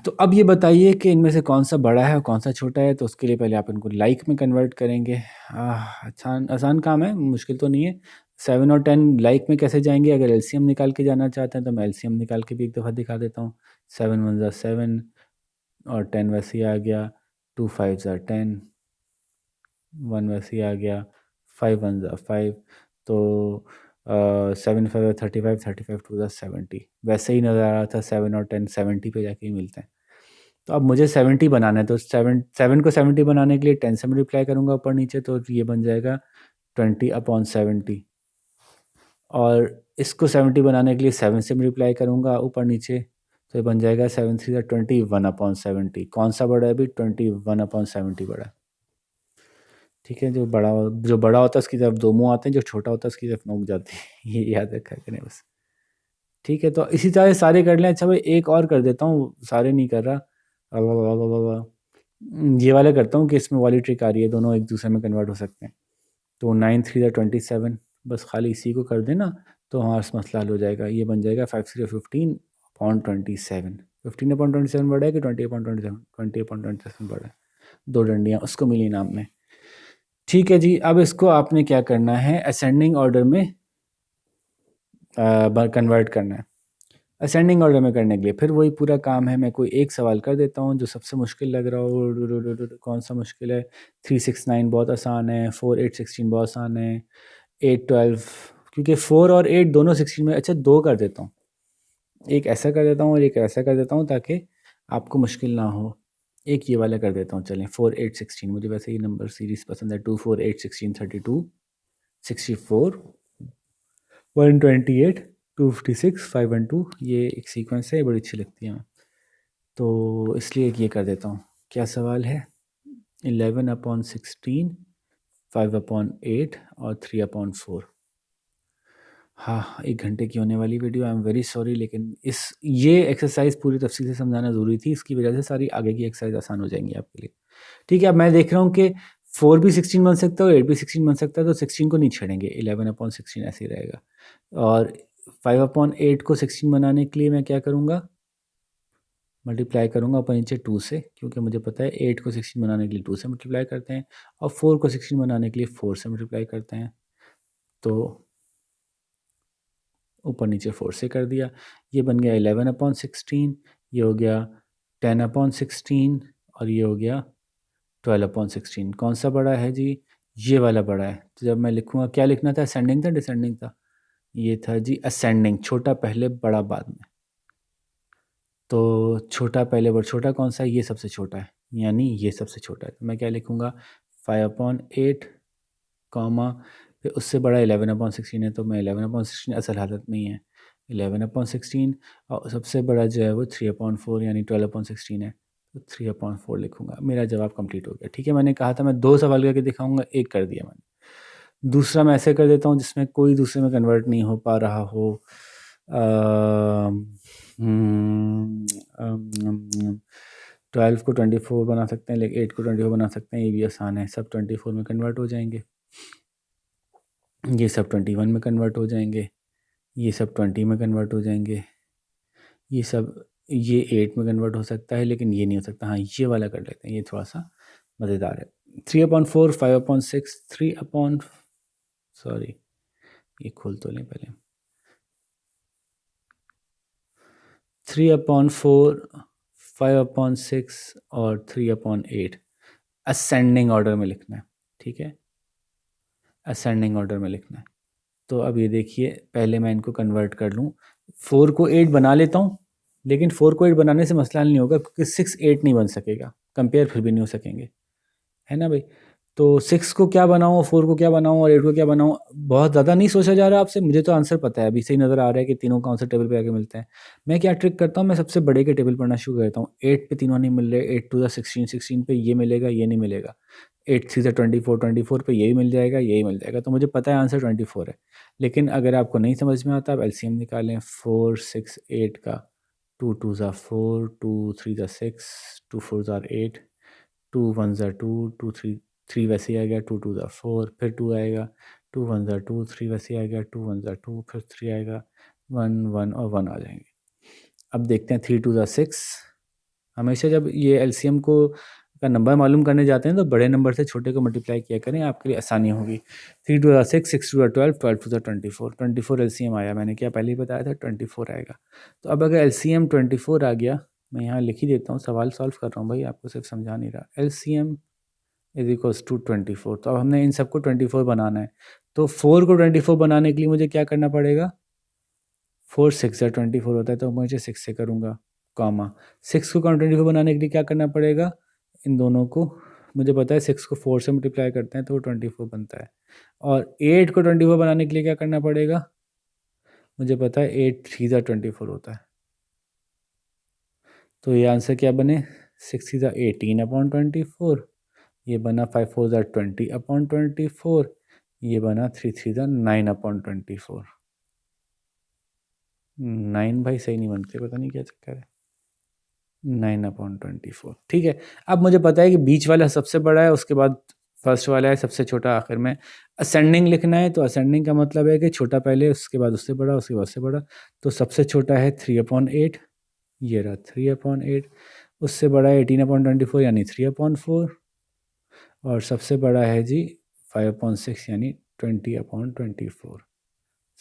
तो अब ये बताइए कि इनमें से कौन सा बड़ा है और कौन सा छोटा है। तो उसके लिए पहले आप इनको लाइक में कन्वर्ट करेंगे। आसान आसान काम है, मुश्किल तो नहीं है। 7 और 10 लाइक में कैसे जाएंगे, अगर एलसीएम निकाल के जाना चाहते हैं तो मैं एलसीएम निकाल के भी एक दफ़ा दिखा देता हूँ। 7 1 ज़ा 7 और 10 वैसे ही आ गया। 2 5 ज़ा 10, 1 वैसे ही आ गया। 5 1 ज़ा 5, तो 7 5 35, 35 2 ज़ा 70 वैसे ही नज़र आ रहा था। 7 और 10 70 पे जाके ही मिलते हैं। तो अब मुझे 70 बनाना है, तो 7 को 70 बनाने के लिए 10 से मल्टीप्लाई करूँगा ऊपर नीचे, तो ये बन जाएगा 20/70। और इसको 70 बनाने के लिए 7 से मल्टीप्लाई करूँगा ऊपर नीचे, तो ये बन जाएगा 7 3 ज़ा 21/70। कौन सा बड़ा है अभी, 21/70 बड़ा है। ठीक है, जो बड़ा होता है उसकी तरफ दो मुँह आते हैं, जो छोटा होता है उसकी तरफ नोक जाती है। ये याद रखा करें बस। ठीक है, तो इसी तरह सारे कर लें। अच्छा भाई, एक और कर देता हूँ, सारे नहीं कर रहा। ये वाला करता हूँ कि इसमें वाली ट्रिक आ रही है, दोनों एक दूसरे में कन्वर्ट हो सकते हैं। तो 9 3 ज़ा 27, बस खाली इसी को कर देना तो हमारा मसला हल हो जाएगा। ये बन जाएगा 5 3 15/27। 15/27 बड़ा है कि 20/27? 20/27 बड़ा है। दो डंडियाँ उसको मिली नाम में। ठीक है जी, अब इसको आपने क्या करना है, असेंडिंग ऑर्डर में कन्वर्ट करना है। असेंडिंग ऑर्डर में करने के लिए फिर वही पूरा काम है। मैं कोई एक सवाल कर देता हूँ जो सबसे मुश्किल लग रहा हो। कौन सा मुश्किल है? 3 6 9 बहुत आसान है। 4 8 16 बहुत आसान है। 8 12, क्योंकि 4 और 8 दोनों 16 में। अच्छा, दो कर देता हूँ, एक ऐसा कर देता हूँ और एक ऐसा कर देता हूँ ताकि आपको मुश्किल ना हो। एक ये वाला कर देता हूँ, चलें। 4 8 16, मुझे वैसे ही नंबर सीरीज पसंद है। 2 4 8 16 32, 64, 128, 256 512 ये एक सीक्वेंस है, बड़ी अच्छी लगती है हमें, तो इसलिए ये कर देता हूँ। क्या सवाल है? 11/16, 5/8 और 3/4। हाँ, 1 घंटे की होने वाली video. I am very sorry, लेकिन ये एक्सरसाइज पूरी तफसील से समझाना ज़रूरी थी, इसकी वजह से सारी आगे की एक्सरसाइज आसान हो जाएंगी आपके लिए। ठीक है, अब मैं देख रहा हूँ कि 4 भी 16 बन सकता है और 8 भी 16 बन सकता है, तो 16 को नहीं छेड़ेंगे, 11/16 ऐसे ही रहेगा। और 5/8 को 16 बनाने के लिए मैं क्या करूँगा? मल्टीप्लाई करूँगा ऊपर नीचे 2 से, क्योंकि मुझे पता है 8 को 16 बनाने के लिए 2 से मल्टीप्लाई करते हैं और 4 को 16 बनाने के लिए 4 से मल्टीप्लाई करते हैं। तो ऊपर नीचे 4 से कर दिया, ये बन गया 11/16, ये हो गया 10/16 और ये हो गया 12/16। कौन सा बड़ा है जी? ये वाला बड़ा है। तो जब मैं लिखूँगा, क्या लिखना था? असेंडिंग था डिसेंडिंग था? ये था जी असेंडिंग, छोटा पहले बड़ा बाद में। तो छोटा पहले बड़ा, छोटा कौन सा है? ये सबसे छोटा है, यानी ये सबसे छोटा है। तो मैं क्या लिखूँगा? 5/8 कॉमा, फिर उससे बड़ा 11/16 है, तो मैं 11/16 असल हालत में ही है, 11/16, और सबसे बड़ा जो है वो 3/4 यानी 12/16 है, तो 3/4 लिखूँगा। मेरा जवाब कंप्लीट हो गया। ठीक है, मैंने कहा था मैं 2 सवाल करके दिखाऊंगा, एक कर दिया मैंने। दूसरा मैं ऐसे कर देता हूँ जिसमें कोई दूसरे में कन्वर्ट नहीं हो पा रहा हो। 12 को 24 बना सकते हैं, लेकिन 8 को 24 बना सकते हैं, ये भी आसान है। सब 24 में कन्वर्ट हो जाएंगे, ये सब 21 में कन्वर्ट हो जाएंगे, ये सब 20 में कन्वर्ट हो जाएंगे, ये 8 में कन्वर्ट हो सकता है, लेकिन ये नहीं हो सकता। हाँ, ये वाला कर लेते हैं, ये थोड़ा सा मज़ेदार है। 3/4, 5/6, सॉरी, ये खोल तो लें पहले। 3/4, 5/6 और 3/8 असेंडिंग ऑर्डर में लिखना है। ठीक है, असेंडिंग ऑर्डर में लिखना है। तो अब ये देखिए, पहले मैं इनको कन्वर्ट कर लूँ। 4 को 8 बना लेता हूँ, लेकिन 4 को 8 बनाने से मसला नहीं होगा, क्योंकि 6 8 नहीं बन सकेगा, कंपेयर फिर भी नहीं हो सकेंगे, है ना भाई? तो 6 को क्या बनाऊँ, 4 को क्या बनाऊँ और 8 को क्या बनाऊँ? बहुत ज़्यादा नहीं सोचा जा रहा आपसे, मुझे तो आंसर पता है, अभी से ही नज़र आ रहा है कि तीनों का आंसर टेबल पे आके मिलते हैं। मैं क्या ट्रिक करता हूँ, मैं सबसे बड़े के टेबल पढ़ना शुरू करता हूँ। 8 पे तीनों नहीं मिल रहे, 8 2 16, 16 पे ये मिलेगा, ये नहीं मिलेगा, 8 3 24, 24 पे यही मिल जाएगा, यही मिल जाएगा, तो मुझे पता है आंसर 24 है। लेकिन अगर आपको नहीं समझ में आता, आप एलसीएम निकालें। 4 6 8 का, 2 2 4, 2 3 6, 2 4 8, 2 1 2, 2 3 3 वैसे ही आ गया, 2 2 4, फिर 2 आएगा, 2 1 2, 3 वैसे ही आ गया, 2 1 2, फिर 3 आएगा, 1 1 और 1 आ जाएंगे। अब देखते हैं 3 2 6। हमेशा जब ये एलसीएम को का नंबर मालूम करने जाते हैं तो बड़े नंबर से छोटे को मल्टीप्लाई किया करें, आपके लिए आसानी होगी। 3 2 6, 6 2 12, 12 2 24, 24 एलसीएम आया। मैंने क्या पहले ही बताया था, 24 आएगा। तो अब अगर एलसीएम 24 आ गया, मैं यहाँ लिख ही देता हूँ, सवाल सॉल्व कर रहा हूँ भाई, आपको सिर्फ समझा नहीं रहा। LCM is equals to 24। तो अब हमने इन सबको 24 बनाना है, तो 4 को 24 बनाने के लिए मुझे क्या करना पड़ेगा? 4 6 24 होता है, तो मुझे 6 से करूँगा, कॉमा 6 को 24 बनाने के लिए क्या करना पड़ेगा? इन दोनों को, मुझे पता है 6 को 4 से मल्टीप्लाई करते हैं तो वो 24 बनता है, और 8 को 24 बनाने के लिए क्या करना पड़ेगा? मुझे पता है 8 3 24 होता है। तो ये आंसर क्या बने? 6 3 18/24, ये बना 5 4 20/24, ये बना 3 3 9/24। 9 भाई सही नहीं बनते, पता नहीं क्या चक्कर है। 9/24, ठीक है। अब मुझे पता है कि बीच वाला सबसे बड़ा है, उसके बाद फर्स्ट वाला है सबसे छोटा आखिर में। असेंडिंग लिखना है, तो असेंडिंग का मतलब है कि छोटा पहले, उसके बाद उससे बड़ा, उसके बाद उससे बड़ा। तो सबसे छोटा है 3/8, ये रहा 3/8। उससे बड़ा है 18/24 यानी 3/4, और सबसे बड़ा है जी 5/6 यानी 20/24।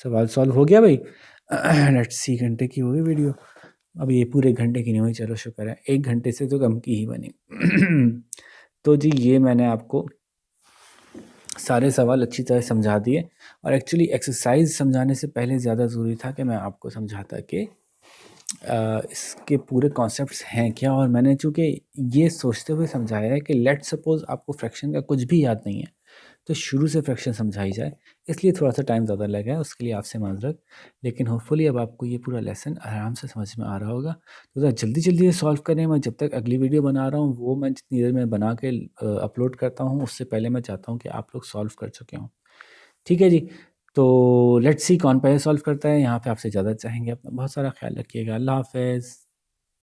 सवाल सॉल्व हो गया भाई। लेट्स सी, घंटे की होगी वीडियो। अब ये पूरे घंटे की नहीं हुई, चलो शुक्र है, 1 घंटे से तो कम की ही बनी। तो जी ये मैंने आपको सारे सवाल अच्छी तरह समझा दिए, और एक्चुअली एक्सरसाइज समझाने से पहले ज़्यादा ज़रूरी था कि मैं आपको समझाता कि इसके पूरे कॉन्सेप्ट्स हैं क्या। और मैंने चूँकि ये सोचते हुए समझाया है कि लेट्स सपोज़ आपको फ्रैक्शन का कुछ भी याद नहीं है, तो शुरू से फ्रैक्शन समझाई जाए, इसलिए थोड़ा-सा टाइम ज़्यादा लगा है, उसके लिए आपसे माज़रत। लेकिन होपफुली अब आपको ये पूरा लेसन आराम से समझ में आ रहा होगा। तो ज़रा जल्दी-जल्दी ये सॉल्व करें, मैं जब तक अगली वीडियो बना रहा हूँ, वो मैं जितनी देर में बना के अपलोड करता हूँ, उससे पहले मैं चाहता हूँ कि आप लोग सॉल्व कर चुके हों। ठीक है जी, तो लेट्स सी कौन पहले सॉल्व करता है, यहाँ पे आपसे इजाज़त चाहेंगे। अपना बहुत सारा ख़्याल रखिएगा। अल्लाह हाफ़िज़।